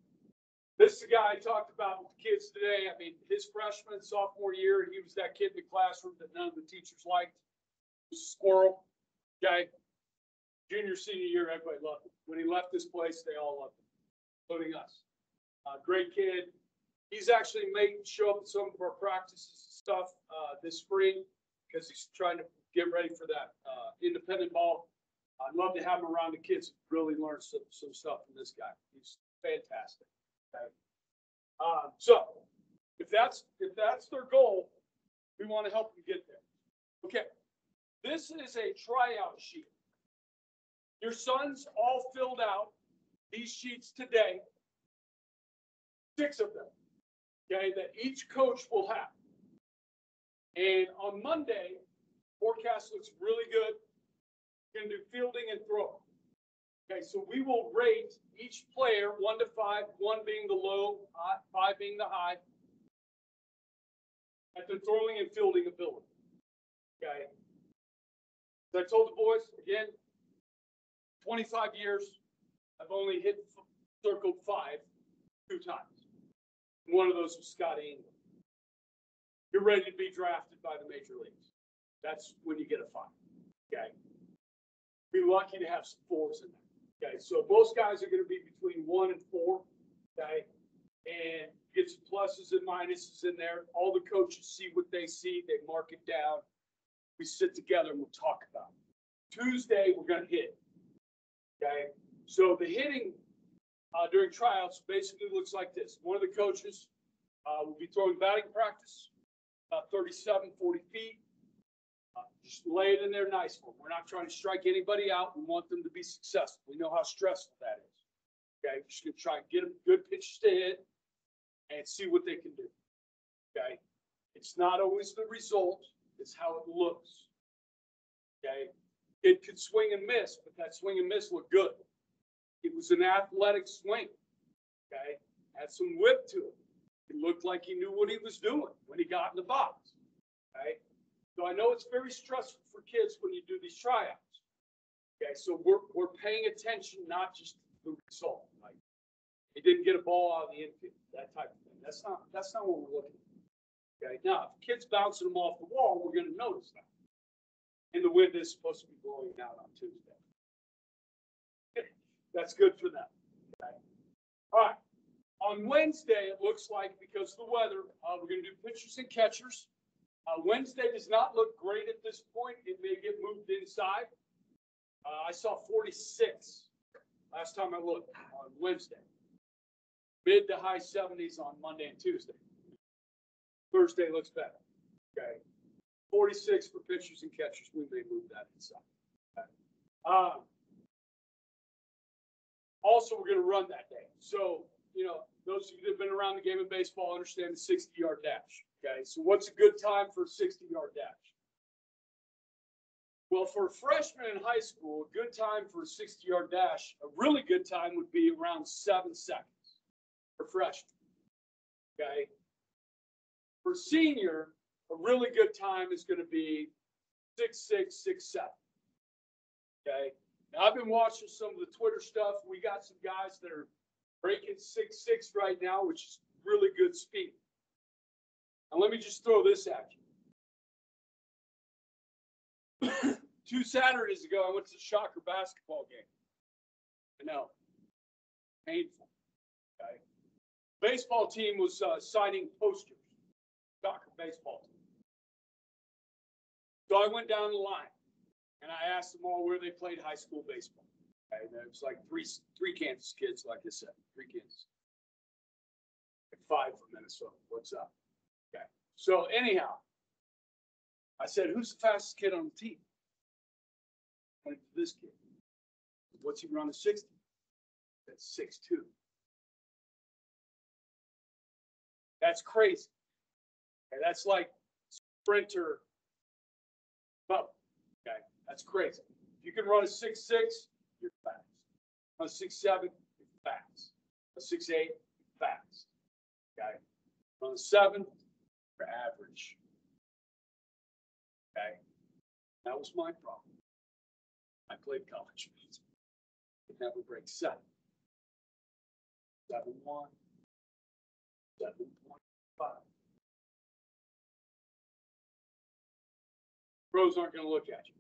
This is the guy I talked about with the kids today. I mean, his freshman, sophomore year, he was that kid in the classroom that none of the teachers liked. He was a squirrel. Okay. Junior, senior year, everybody loved him. When he left this place, they all loved him, including us. Great kid. He's actually made show up at some of our practices and stuff this spring because he's trying to get ready for that independent ball. I'd love to have him around the kids. Really learn some stuff from this guy. He's fantastic. Okay. So if that's their goal, we want to help them get there. Okay. This is a tryout sheet. Your sons all filled out these sheets today. 6 of them. Okay, that each coach will have. And on Monday, forecast looks really good. We're going to do fielding and throwing. Okay, so we will rate each player 1 to 5, 1 being the low, 5 being the high, at the throwing and fielding ability. Okay. So I told the boys, again, 25 years, I've only circled 5 2 times. One of those was Scott Engler. You're ready to be drafted by the major leagues. That's when you get a 5. Okay. Be lucky to have some 4s in there. Okay. So most guys are going to be between 1 and 4. Okay. And get some pluses and minuses in there. All the coaches see what they see. They mark it down. We sit together and we'll talk about it. Tuesday, we're going to hit. Okay. So the hitting during tryouts basically looks like this. One of the coaches will be throwing batting practice, 37, 40 feet. Just lay it in there nice for them. We're not trying to strike anybody out. We want them to be successful. We know how stressful that is. Okay, just gonna try and get them good pitches to hit and see what they can do. Okay, it's not always the result; it's how it looks. Okay, it could swing and miss, but that swing and miss looked good. It was an athletic swing. Okay, had some whip to it. It looked like he knew what he was doing when he got in the box. Okay. So I know it's very stressful for kids when you do these tryouts. Okay, so we're paying attention, not just the result. Like he didn't get a ball out of the infield, that type of thing. That's not what we're looking at. Okay, now if the kid's bouncing them off the wall, we're going to notice that. And the wind is supposed to be blowing out on Tuesday. Okay. That's good for them. Okay. All right. On Wednesday, it looks like because of the weather, we're going to do pitchers and catchers. Wednesday does not look great at this point. It may get moved inside. I saw 46 last time I looked on Wednesday. Mid to high 70s on Monday and Tuesday. Thursday looks better. Okay. 46 for pitchers and catchers. We may move that inside. Okay. Also, we're going to run that day. So, those of you that have been around the game of baseball understand the 60-yard dash. Okay, so what's a good time for a 60-yard dash? Well, for a freshman in high school, a good time for a 60-yard dash, a really good time would be around 7 seconds for freshman. Okay. For senior, a really good time is going to be 6'6", 6'7". Okay. Now, I've been watching some of the Twitter stuff. We got some guys that are breaking 6'6" right now, which is really good speed. Now, let me just throw this at you. 2 Saturdays ago, I went to the Shocker basketball game. I know. painful. Okay. Baseball team was signing posters. Soccer baseball team. So I went down the line and I asked them all where they played high school baseball. Okay. And it was like three Kansas kids, like I said, 3 Kansas. And 5 from Minnesota. What's up? Okay. So anyhow, I said, who's the fastest kid on the team? I went to this kid. What's he run a 60? That's 6'2". That's crazy. Okay, that's like sprinter. Well, okay, that's crazy. If you can run a 6'6", you're fast. A 6'7", you're fast. A 6'8", you're fast. Okay. On the 7, you're average. Okay. That was my problem. I played college. Could never break 7. 7-1. 7.5. Pros aren't going to look at you.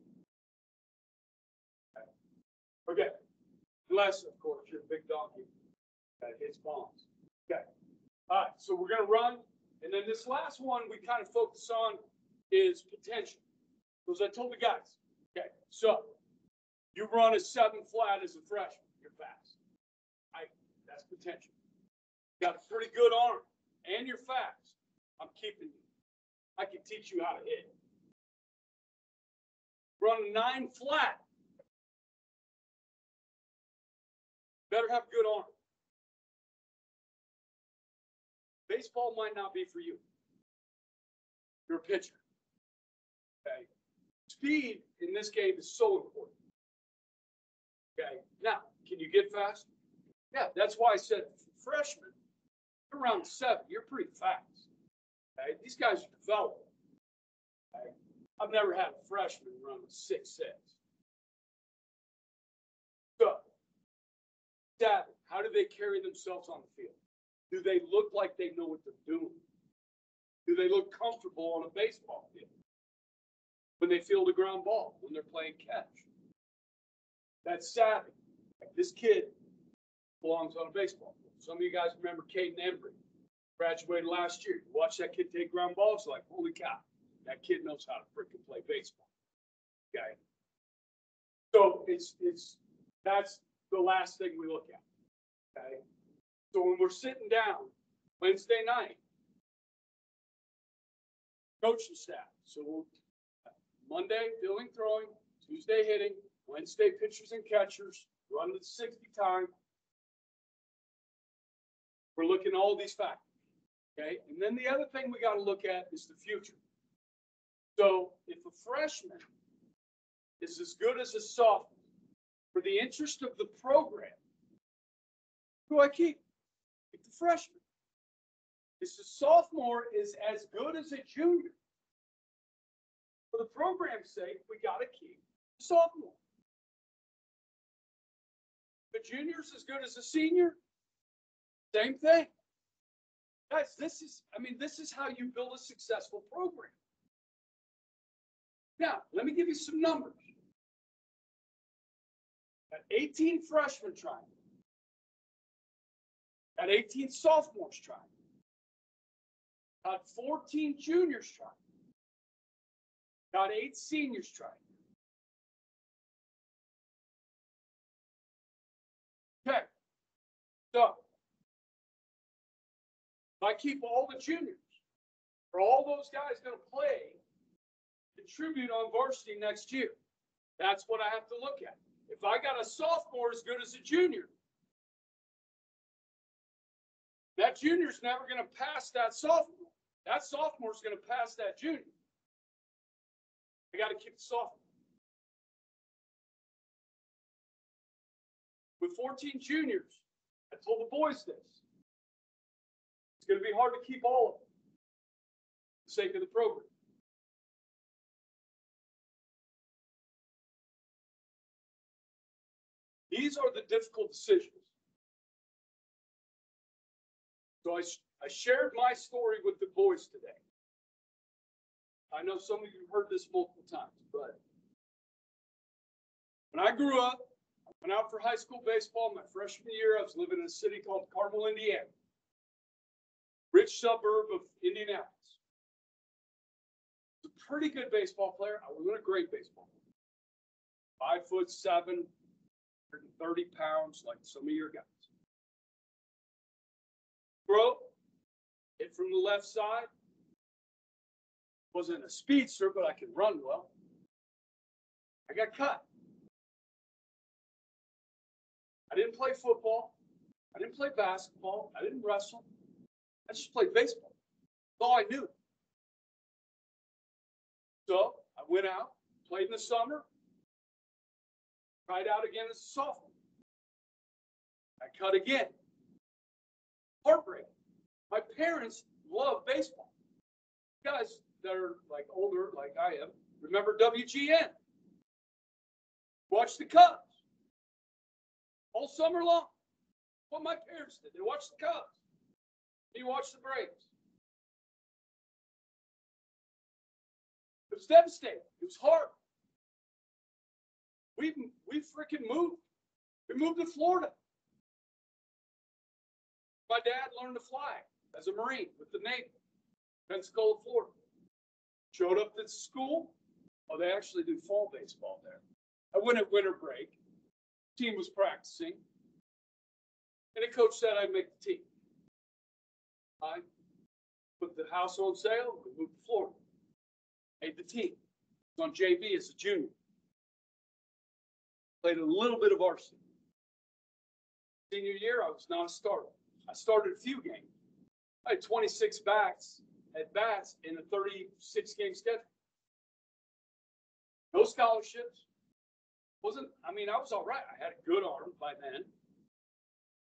Okay. Unless, of course, you're a big donkey that hits bombs. Okay. All right. So we're going to run. And then this last one we kind of focus on is potential. Because I told the guys, okay, so you run a 7 flat as a freshman, you're fast. That's potential. You got a pretty good arm and you're fast. I'm keeping you. I can teach you how to hit. Run a 9 flat. Better have good arm. Baseball might not be for you. You're a pitcher. Okay. Speed in this game is so important. Okay. Now, can you get fast? Yeah, that's why I said freshman, you're around 7. You're pretty fast. Okay. These guys are developing. Okay. I've never had a freshman run a 6'6". So, savvy. How do they carry themselves on the field? Do they look like they know what they're doing? Do they look comfortable on a baseball field? When they field a ground ball, when they're playing catch. That's savvy. Like this kid belongs on a baseball field. Some of you guys remember Caden Embry, graduated last year. You watch that kid take ground balls, like, holy cow, that kid knows how to freaking play baseball. Okay. So that's the last thing we look at. Okay. So when we're sitting down Wednesday night, coaching staff. So Monday, fielding, throwing, Tuesday, hitting, Wednesday, pitchers and catchers, run the 60 time. We're looking at all these factors. Okay. And then the other thing we got to look at is the future. So if a freshman is as good as a sophomore, for the interest of the program, who do I keep? Keep the freshman. If the sophomore is as good as a junior, for the program's sake, we got to keep the sophomore. The junior's as good as a senior, same thing. Guys, this is how you build a successful program. Now, let me give you some numbers. Got 18 freshmen trying. Got 18 sophomores trying. Got 14 juniors trying. Got 8 seniors trying. Okay. So, if I keep all the juniors, are all those guys going to play, contribute on varsity next year? That's what I have to look at. If I got a sophomore as good as a junior, that junior's never going to pass that sophomore. That sophomore's going to pass that junior. I got to keep the sophomore. With 14 juniors, I told the boys this. It's going to be hard to keep all of them for the sake of the program. These are the difficult decisions. So I shared my story with the boys today. I know some of you have heard this multiple times, but when I grew up, Went out for high school baseball my freshman year. I was living in a city called Carmel, Indiana. Rich suburb of Indianapolis. I was a pretty good baseball player. I wasn't a great baseball player. 5'7", 130 pounds, like some of your guys. Throw, hit from the left side. Wasn't a speedster, but I could run well. I got cut. I didn't play football. I didn't play basketball. I didn't wrestle. I just played baseball. That's all I knew. So I went out, played in the summer, tried out again as a sophomore. I cut again. Heartbreak. My parents love baseball. Guys that are like older, like I am, remember WGN. Watch the Cubs all summer long. What my parents did, they watched the Cubs. He watched the Braves. It was devastating. It was hard. We freaking moved. We moved to Florida. My dad learned to fly as a Marine with the Navy, Pensacola, Florida. Showed up at school. Oh, they actually do fall baseball there. I went at winter break. Team was practicing. And the coach said I'd make the team. I put the house on sale. We moved to Florida. Made the team. I was on JV as a junior. Played a little bit of varsity. Senior year, I was not a starter. I started a few games. I had 26 at bats in a 36-game schedule. No scholarships. I was all right. I had a good arm by then.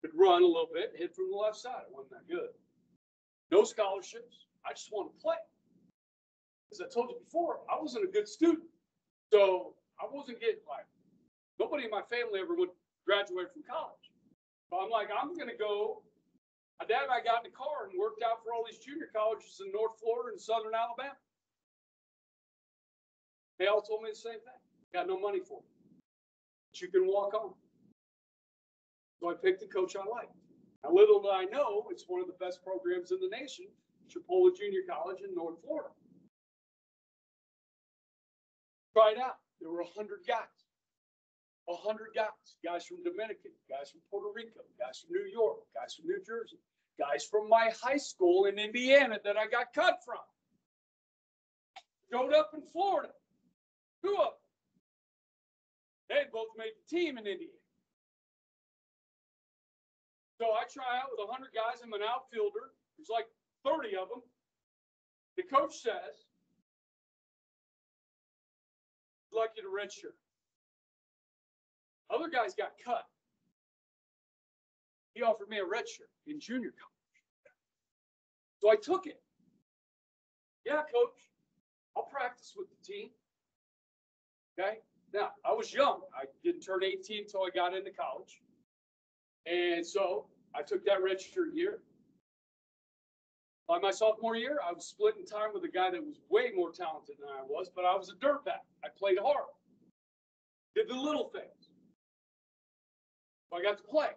Could run a little bit, hit from the left side. It wasn't that good. No scholarships. I just wanted to play. As I told you before, I wasn't a good student. So I wasn't getting nobody in my family ever would graduate from college. So I'm like, I'm going to go. My dad and I got in the car and worked out for all these junior colleges in North Florida and Southern Alabama. They all told me the same thing. Got no money for it. But you can walk on. So I picked the coach I liked. Now, little did I know, it's one of the best programs in the nation, Chipola Junior College in North Florida. Tried out. There were 100 guys. 100 guys. Guys from Dominican, guys from Puerto Rico, guys from New York, guys from New Jersey, guys from my high school in Indiana that I got cut from. Showed up in Florida. 2 of them. They both made the team in Indiana. So I try out with 100 guys. I'm an outfielder. There's like 30 of them. The coach says, "I'd like you to redshirt." Other guys got cut. He offered me a redshirt in junior college. So I took it. Yeah, coach, I'll practice with the team. Okay. Now, I was young. I didn't turn 18 until I got into college. And so I took that redshirt year. By my sophomore year, I was splitting time with a guy that was way more talented than I was, but I was a dirtbag. I played hard. Did the little things. So I got to play.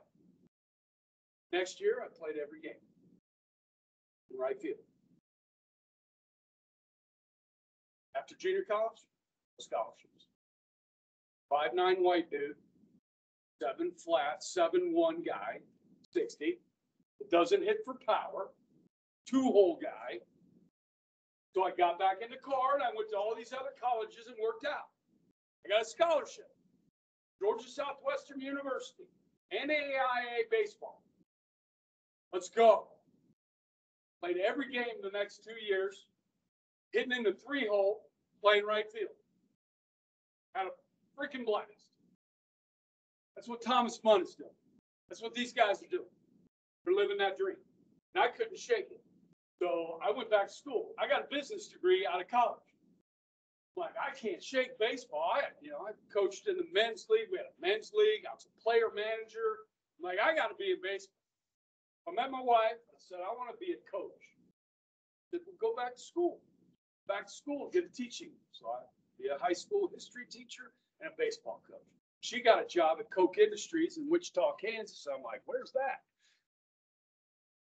Next year, I played every game in right field. After junior college, scholarships. 5'9" white dude, 7 flat, 7'1" guy, 60. It doesn't hit for power. 2-hole guy. So I got back in the car and I went to all these other colleges and worked out. I got a scholarship. Georgia Southwestern University, NAIA baseball. Let's go. Played every game the next 2 years, hitting in the 3-hole, playing right field. Had a freaking blast. That's what Thomas Munn is doing. That's what these guys are doing. They're living that dream. And I couldn't shake it. So I went back to school. I got a business degree out of college. Like, I can't shake baseball. I coached in the men's league. We had a men's league. I was a player manager. I'm like, I got to be in baseball. I met my wife. I said, I want to be a coach. She said, well, go back to school. Back to school, get a teaching. So I'd be a high school history teacher and a baseball coach. She got a job at Koch Industries in Wichita, Kansas. I'm like, where's that?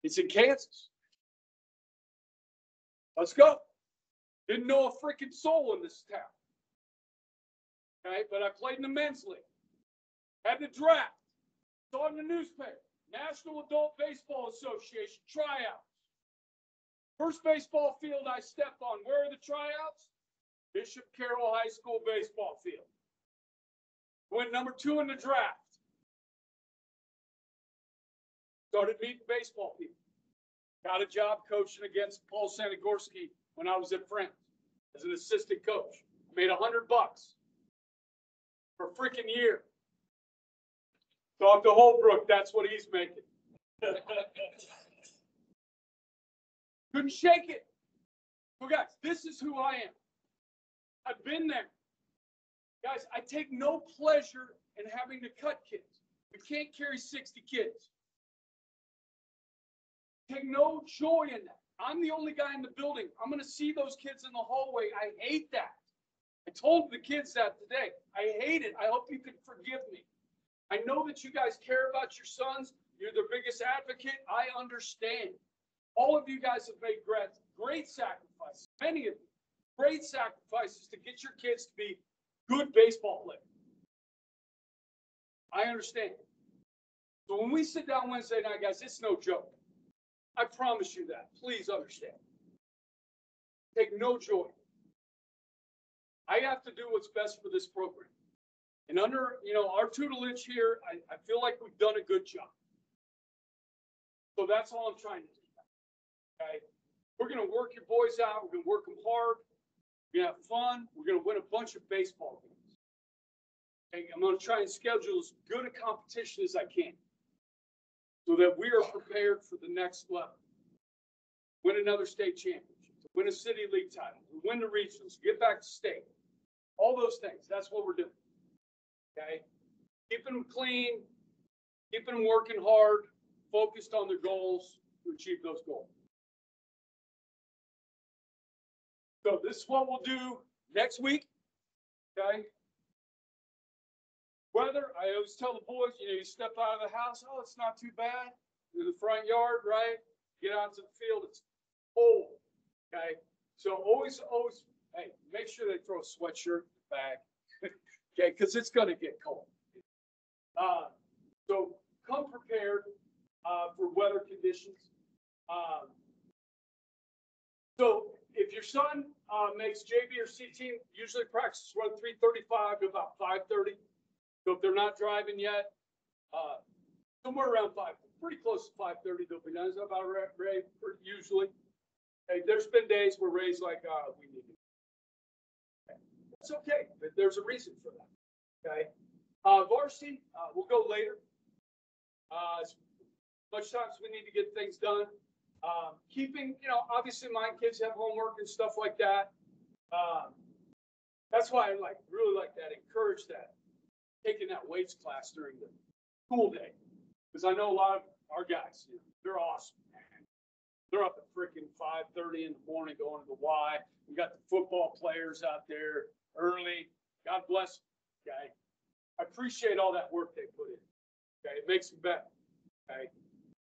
It's in Kansas. Let's go. Didn't know a freaking soul in this town. Okay, but I played in the men's league. Had the draft. Saw in the newspaper. National Adult Baseball Association tryouts. First baseball field I stepped on. Where are the tryouts? Bishop Carroll High School baseball field. Went number 2 in the draft. Started meeting baseball people. Got a job coaching against Paul Sanagorski when I was at Friends as an assistant coach. Made $100 for a freaking year. Talk to Holbrook, that's what he's making. Couldn't shake it. So guys, this is who I am. I've been there. Guys, I take no pleasure in having to cut kids. We can't carry 60 kids. Take no joy in that. I'm the only guy in the building. I'm going to see those kids in the hallway. I hate that. I told the kids that today. I hate it. I hope you can forgive me. I know that you guys care about your sons. You're their biggest advocate. I understand. All of you guys have made great sacrifices. Many of you, great sacrifices to get your kids to be good baseball players. I understand. So when we sit down Wednesday night, guys, it's no joke. I promise you that. Please understand. Take no joy. I have to do what's best for this program. And under, our tutelage here, I feel like we've done a good job. So that's all I'm trying to do. Okay? We're going to work your boys out. We're going to work them hard. We're going to have fun. We're going to win a bunch of baseball games. Okay? I'm going to try and schedule as good a competition as I can so that we are prepared for the next level. Win another state championship, win a city league title, win the regionals, get back to state. All those things. That's what we're doing. Okay? Keeping them clean, keeping them working hard, focused on their goals to achieve those goals. So this is what we'll do next week. Okay? Weather, I always tell the boys, you step out of the house, oh, it's not too bad. In the front yard, right? Get out to the field, it's cold. Okay? So always, hey, make sure they throw a sweatshirt in the bag. Okay, because it's going to get cold. So come prepared for weather conditions. So if your son makes JV or C team, usually practices run 3:35 to about 5:30. So if they're not driving yet, somewhere around 5, pretty close to 5:30, they'll be done. Is that about right, Ray? Usually. Hey, there's been days where Ray's like, we need to. Okay. It's okay, but there's a reason for that. Okay. Varsity, we'll go later. As much time as we need to get things done. Keeping, obviously my kids have homework and stuff like that. That's why I really like that, encourage that. Taking that weights class during the school day. Because I know a lot of our guys, they're awesome. They're up at freaking 5:30 in the morning going to the Y. We got the football players out there early. God bless them, okay? I appreciate all that work they put in. Okay, it makes them better. Okay.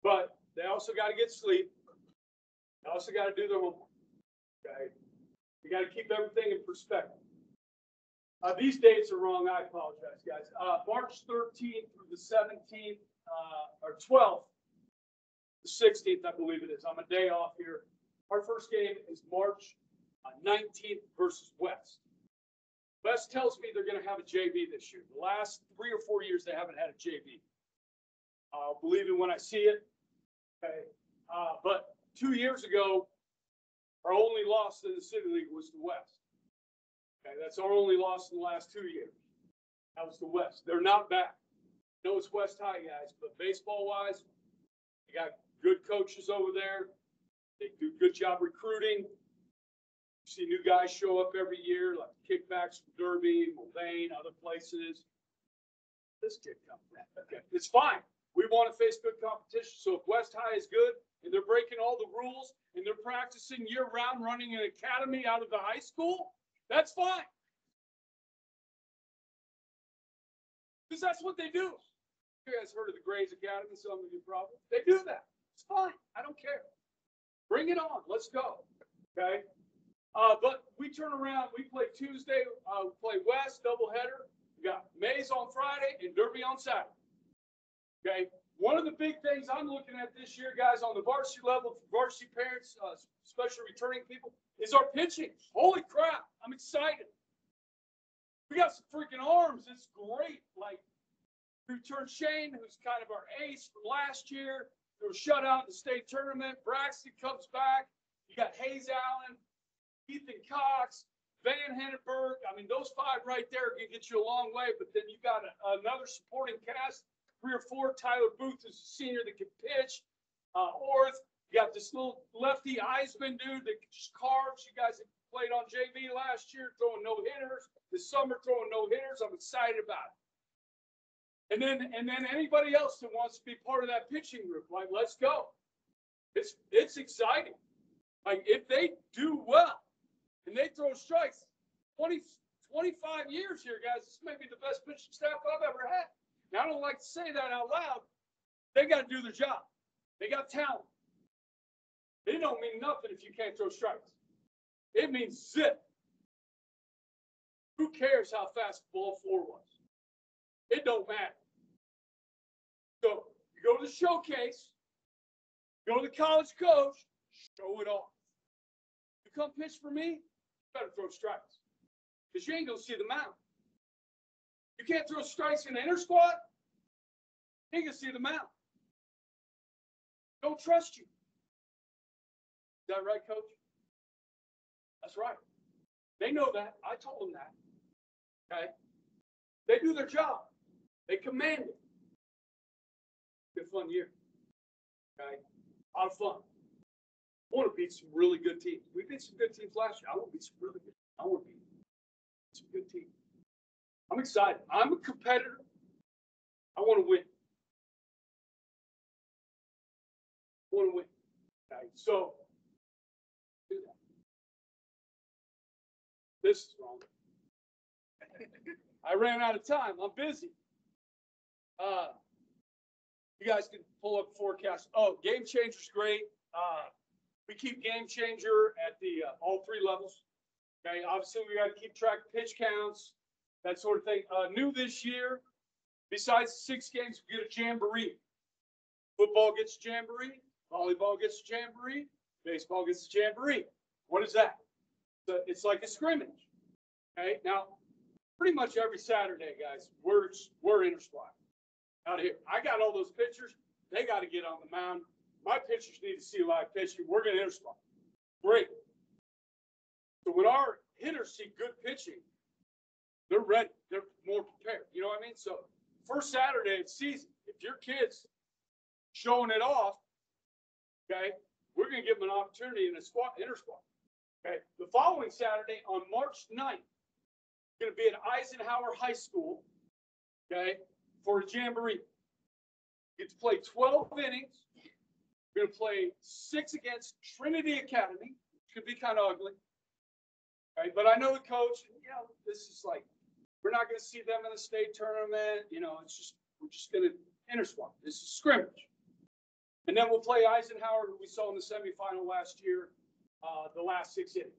But they also got to get sleep. They also got to do their homework. Okay. You got to keep everything in perspective. These dates are wrong. I apologize, guys. March 13th through the 17th, or 12th, the 16th, I believe it is. I'm a day off here. Our first game is March 19th versus West. West tells me they're going to have a JV this year. The last 3 or 4 years, they haven't had a JV. I'll believe it when I see it. Okay. But 2 years ago, our only loss in the City League was the West. Okay, that's our only loss in the last 2 years. That was the West. They're not back. I know it's West High, guys, but baseball-wise, they got good coaches over there. They do a good job recruiting. You see new guys show up every year, like kickbacks from Derby, Mulvane, other places. This kid comes from. Okay, it's fine. We want to face good competition. So if West High is good and they're breaking all the rules and they're practicing year-round, running an academy out of the high school, that's fine. Because that's what they do. You guys heard of the Grey's Academy? Some of you probably. They do that. It's fine. I don't care. Bring it on. Let's go. Okay. But we turn around. We play Tuesday. We play West doubleheader. We got Mays on Friday and Derby on Saturday. Okay. One of the big things I'm looking at this year, guys, on the varsity level, varsity parents, especially returning people, is our pitching. Holy crap. I'm excited. We got some freaking arms. It's great. Like, we returned Shane, who's kind of our ace from last year. They were shut out in the state tournament. Braxton comes back. You got Hayes Allen, Ethan Cox, Van Henneberg. I mean, those five right there can get you a long way. But then you got another supporting cast, 3 or 4. Tyler Booth is a senior that can pitch. Orth, you got this little lefty Eisman dude that just carves. You guys have played on JV last year, throwing no hitters. This summer, throwing no hitters. I'm excited about it. And then anybody else that wants to be part of that pitching group, like, let's go. It's exciting. Like, if they do well and they throw strikes, 25 years here, guys, this may be the best pitching staff I've ever had. Now, I don't like to say that out loud. They got to do their job. They got talent. It don't mean nothing if you can't throw strikes. It means zip. Who cares how fast ball 4 was? It don't matter. So you go to the showcase, go to the college coach, show it off. You come pitch for me, you better throw strikes. Because you ain't going to see the mound. You can't throw strikes in the inner squad, you ain't going to see the mound. Don't trust you. Is that right, coach? That's right. They know that. I told them that. Okay? They do their job. They command it. Good fun year. Okay? A lot of fun. I want to beat some really good teams. We beat some good teams last year. I want to beat some really good teams. I want to beat some good teams. I'm excited. I'm a competitor. I want to win. I want to win. Okay? So, do that. This is wrong. I ran out of time. I'm busy. You guys can pull up forecast. Oh, Game Changer's great. We keep Game Changer at the all 3 levels. Okay, obviously we got to keep track of pitch counts, that sort of thing. New this year, besides 6 games, we get a jamboree. Football gets a jamboree. Volleyball gets a jamboree. Baseball gets a jamboree. What is that? So it's like a scrimmage. Okay, now pretty much every Saturday, guys, we're inter squad out here. I got all those pitchers. They got to get on the mound. My pitchers need to see live pitching. We're going to inter squad. Great. So when our hitters see good pitching, they're ready. They're more prepared. You know what I mean? So first Saturday of the season, if your kid's showing it off, okay, we're going to give them an opportunity in a squad, inter squad. Okay. The following Saturday on March 9th, going to be at Eisenhower High School, okay, for a jamboree. You get to play 12 innings. You're going to play 6 against Trinity Academy, which could be kind of ugly. Right? But I know the coach, you know, this is like, we're not going to see them in the state tournament. You know, it's just, we're just going to inter-squad. This is scrimmage. And then we'll play Eisenhower, who we saw in the semifinal last year, the last 6 innings.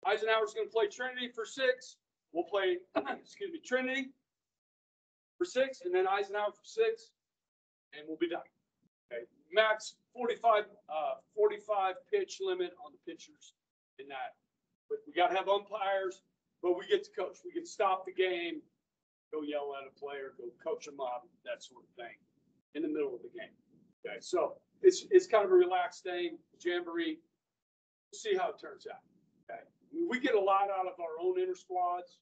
Eisenhower's going to play Trinity for 6. We'll play, excuse me, Trinity for 6, and then Eisenhower for 6, and we'll be done. Okay, max 45 pitch limit on the pitchers in that. But we got to have umpires, but we get to coach. We can stop the game, go yell at a player, go coach them up, that sort of thing, in the middle of the game. Okay, so it's kind of a relaxed thing, jamboree. We'll see how it turns out. Okay. We get a lot out of our own inter squads.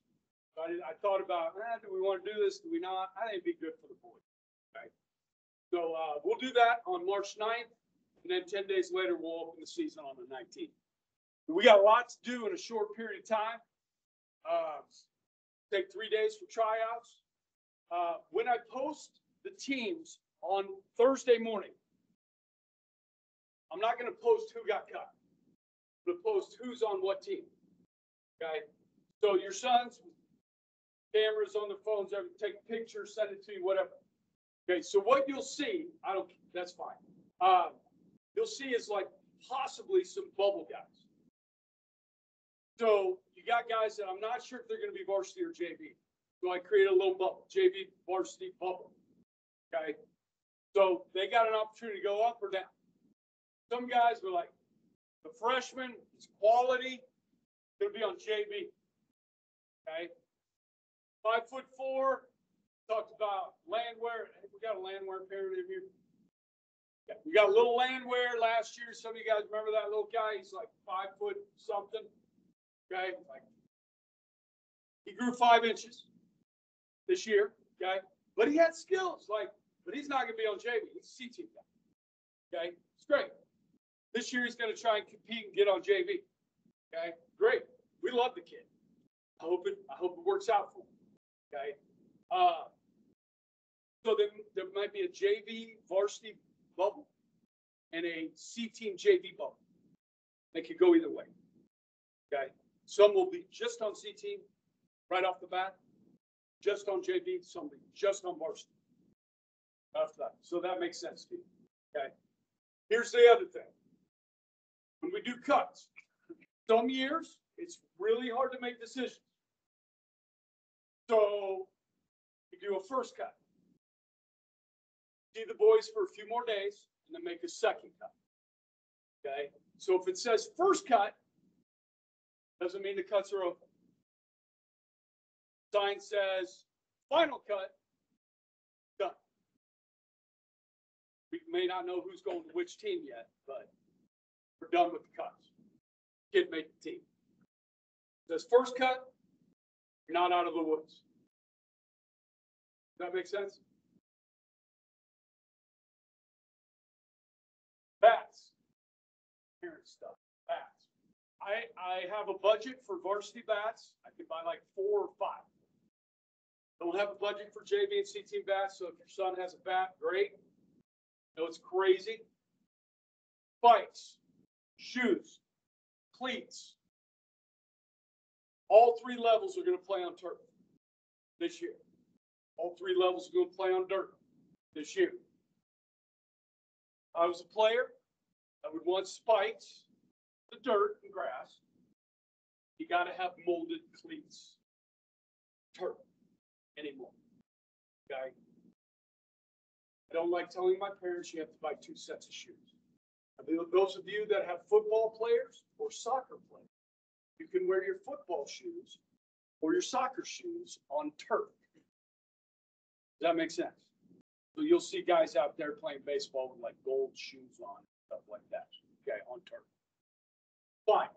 I thought about, do we want to do this? Do we not? I think it'd be good for the boys. Okay. So we'll do that on March 9th. And then 10 days later, we'll open the season on the 19th. We got a lot to do in a short period of time. Take 3 days for tryouts. When I post the teams on Thursday morning, I'm not going to post who got cut. I'm going to post who's on what team. Okay. So your sons, cameras on their phones, take pictures, send it to you, whatever. Okay, so what you'll see, that's fine. You'll see is like possibly some bubble guys. So you got guys that I'm not sure if they're going to be varsity or JV. So I create a little bubble, JV varsity bubble. Okay, so they got an opportunity to go up or down. Some guys were like, the freshman is quality, going to be on JV. Okay, 5'4". Talked about landwear. We got a landwear parent in here. Yeah, we got a little landwear last year. Some of you guys remember that little guy? He's like 5 foot something. Okay, like he grew 5 inches this year. Okay, but he had skills. But he's not going to be on JV. He's a C team guy. Okay, it's great. This year he's going to try and compete and get on JV. Okay, great. We love the kid. I hope it works out for him. Okay. So there might be a JV varsity bubble and a C team JV bubble. They could go either way. Okay. Some will be just on C team right off the bat, just on JV, some will be just on varsity after that. So that makes sense to you. Okay. Here's the other thing. When we do cuts, some years it's really hard to make decisions. So you do a first cut. See the boys for a few more days and then make a second cut. Okay. So if it says first cut, doesn't mean the cuts are over. Sign says final cut, done. We may not know who's going to which team yet, but we're done with the cuts. Kid made the team. It says first cut, you're not out of the woods. Does that make sense? Bats. Parent stuff. Bats. I have a budget for varsity bats. I can buy like 4 or 5. Don't have a budget for JV and C team bats, so if your son has a bat, great. I know it's crazy. Spikes, shoes, cleats. All 3 levels are going to play on turf this year. All 3 levels are going to play on dirt this year. I was a player. I would want spikes, the dirt and grass. You got to have molded cleats. Turf anymore. Okay. I don't like telling my parents you have to buy 2 sets of shoes. I mean, those of you that have football players or soccer players, you can wear your football shoes or your soccer shoes on turf. Does that make sense? So you'll see guys out there playing baseball with like gold shoes on, stuff like that. Okay, on turf. Fine.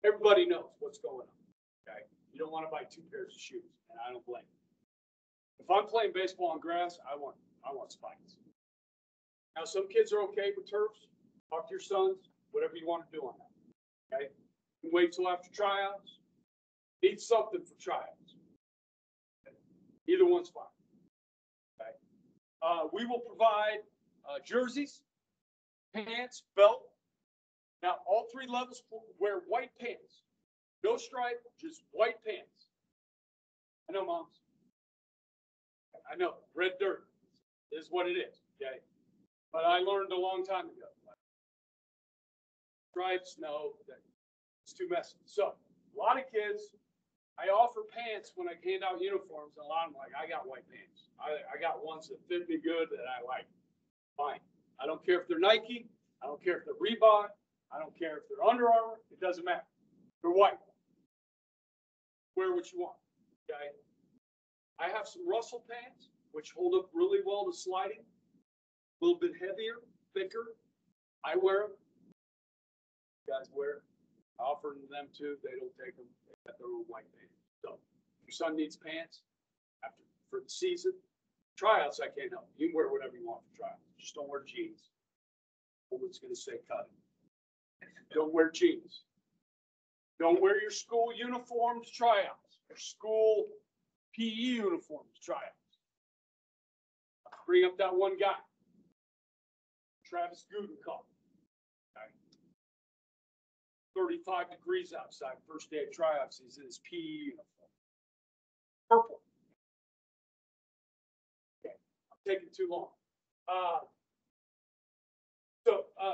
Everybody knows what's going on. Okay. You don't want to buy 2 pairs of shoes, and I don't blame you. If I'm playing baseball on grass, I want spikes. Now, some kids are okay with turfs. Talk to your sons, whatever you want to do on that. Okay. You wait till after tryouts. Need something for tryouts. Okay. Either one's fine. Okay. We will provide jerseys, pants, belt. Now, all 3 levels wear white pants. No stripe, just white pants. I know, moms. I know, red dirt is what it is, okay? But I learned a long time ago. Stripes, no, it's too messy. So, a lot of kids, I offer pants when I hand out uniforms, and a lot of them are like, I got white pants. I got ones that fit me good that I like. Fine. I don't care if they're Nike. I don't care if they're Reebok. I don't care if they're Under Armour. It doesn't matter. They're white. Wear what you want, okay? I have some Russell pants, which hold up really well to sliding. A little bit heavier, thicker. I wear them. You guys wear them. I offer them too. They don't take them. They got their own white pants. So if your son needs pants for the season, tryouts, I can't help. You can wear whatever you want for tryouts. Just don't wear jeans. It's going to say cut. Don't wear jeans. Don't wear your school uniforms tryouts. Your school PE uniforms tryouts. Bring up that one guy, Travis Gudenkauf. Okay. 35 degrees outside, first day of tryouts. He's in his PE uniform. Purple. Okay, I'm taking too long.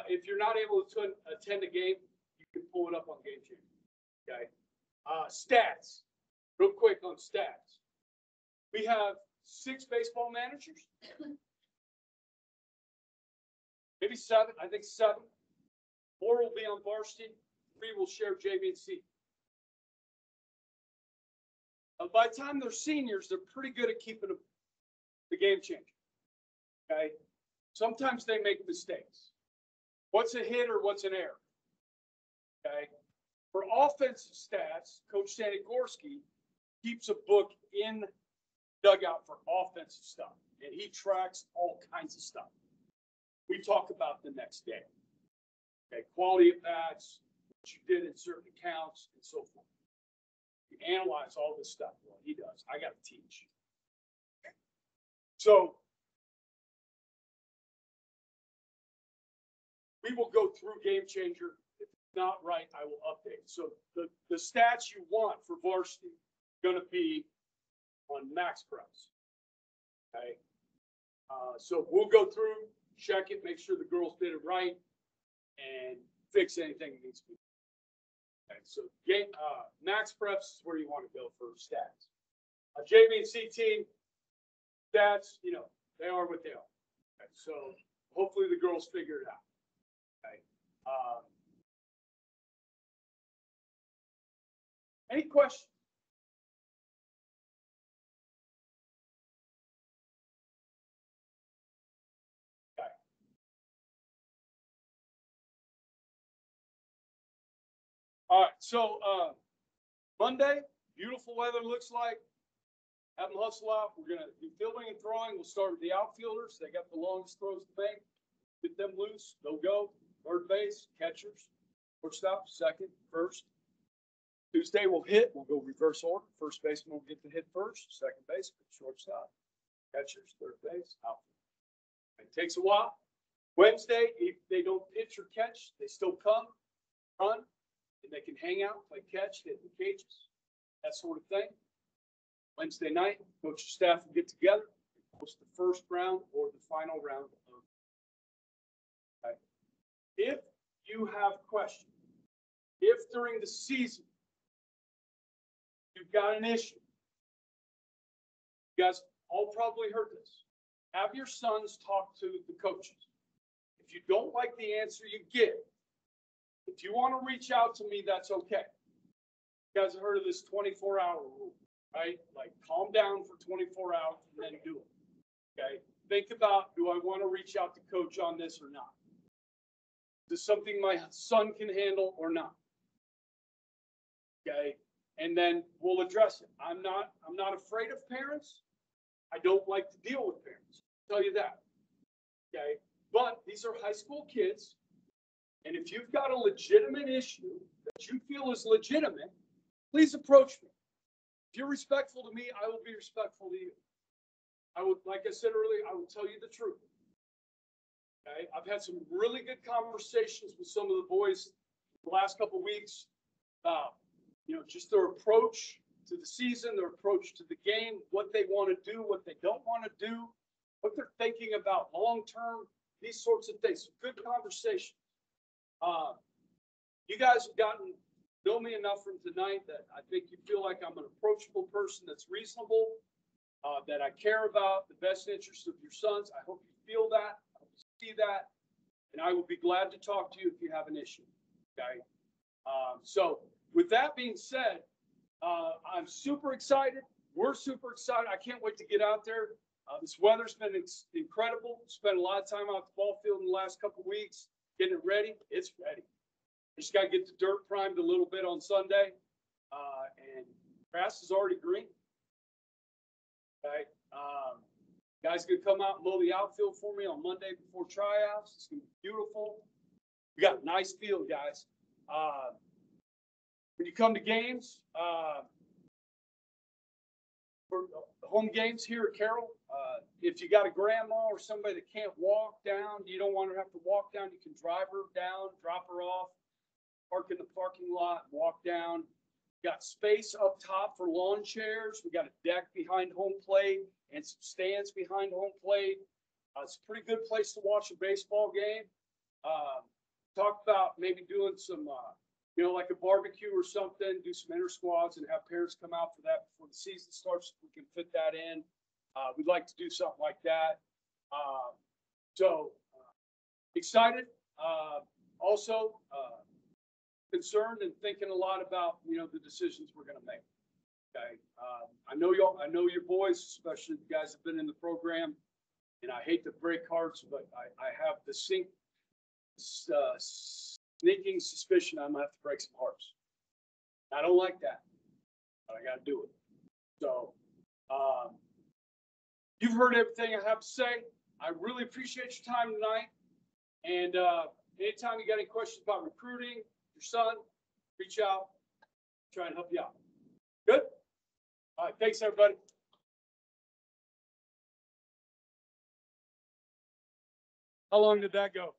If you're not able to attend a game, you can pull it up on Game Changer. Okay. Stats. Real quick on stats. We have 6 baseball managers. Maybe 7. I think 7. 4 will be on varsity. 3 will share JV and C. By the time they're seniors, they're pretty good at keeping the game changer. Okay. Sometimes they make mistakes. What's a hit or what's an error? Okay. For offensive stats, Coach Sanigorski keeps a book in dugout for offensive stuff, and he tracks all kinds of stuff. We talk about the next day. Okay, quality of bats, what you did in certain accounts, and so forth. You analyze all this stuff. Well, he does. I got to teach. Okay. So we will go through Game Changer. If it's not right, I will update. So the stats you want for varsity are going to be on MaxPreps. Okay. So we'll go through, check it, make sure the girls did it right, and fix anything that needs to be. Okay. So MaxPreps is where you want to go for stats. JV and C team stats, they are what they are. Okay. So hopefully the girls figure it out. Okay. Any questions? Okay. All right. So Monday, beautiful weather looks like. Have them hustle out. We're going to do fielding and throwing. We'll start with the outfielders. They got the longest throws to make. Get them loose. They'll go. Third base, catchers, shortstop, second, first. Tuesday we'll hit. We'll go reverse order. First baseman will get the hit first. Second baseman, shortstop, catchers, third base, outfield. It takes a while. Wednesday, if they don't pitch or catch, they still come, run, and they can hang out, play catch, hit the cages, that sort of thing. Wednesday night, coach and staff will get together, post the first round or the final round of. Okay. If you have questions, if during the season you've got an issue, you guys all probably heard this. Have your sons talk to the coaches. If you don't like the answer you get, if you want to reach out to me, that's okay. You guys have heard of this 24-hour rule, right? Like calm down for 24 hours and then do it. Okay. Think about, do I want to reach out to coach on this or not? Is this something my son can handle or not? Okay. And then we'll address it. I'm not afraid of parents. I don't like to deal with parents. I'll tell you that. Okay. But these are high school kids. And if you've got a legitimate issue that you feel is legitimate, please approach me. If you're respectful to me, I will be respectful to you. I would, like I said earlier, I will tell you the truth. Okay. I've had some really good conversations with some of the boys the last couple of weeks about, just their approach to the season, their approach to the game, what they want to do, what they don't want to do, what they're thinking about long-term, these sorts of things. Good conversation. You guys have gotten to know me enough from tonight that I think you feel like I'm an approachable person that's reasonable, that I care about the best interest of your sons. I hope you feel that. I hope you see that. And I will be glad to talk to you if you have an issue. Okay. So with that being said, I'm super excited. We're super excited. I can't wait to get out there. This weather's been incredible. Spent a lot of time out the ball field in the last couple of weeks, getting it ready. It's ready. Just got to get the dirt primed a little bit on Sunday. And grass is already green. Okay. Guys gonna come out and mow the outfield for me on Monday before tryouts. It's gonna be beautiful. We got a nice field, guys. When you come to games, for home games here at Carroll, if you got a grandma or somebody that can't walk down, you don't want to have to walk down, you can drive her down, drop her off, park in the parking lot, walk down. Got space up top for lawn chairs. We got a deck behind home plate and some stands behind home plate. It's a pretty good place to watch a baseball game. Talk about maybe doing some, like a barbecue or something, do some inter squads and have parents come out for that before the season starts. We can fit that in. We'd like to do something like that. So excited. Also concerned and thinking a lot about, the decisions we're going to make. Okay. I know your boys, especially the guys that have been in the program, and I hate to break hearts, but I have the sneaking suspicion I'm gonna have to break some hearts. I don't like that, but I gotta do it. So, you've heard everything I have to say. I really appreciate your time tonight. And anytime you got any questions about recruiting your son, reach out, try and help you out. Good? All right, thanks everybody. How long did that go?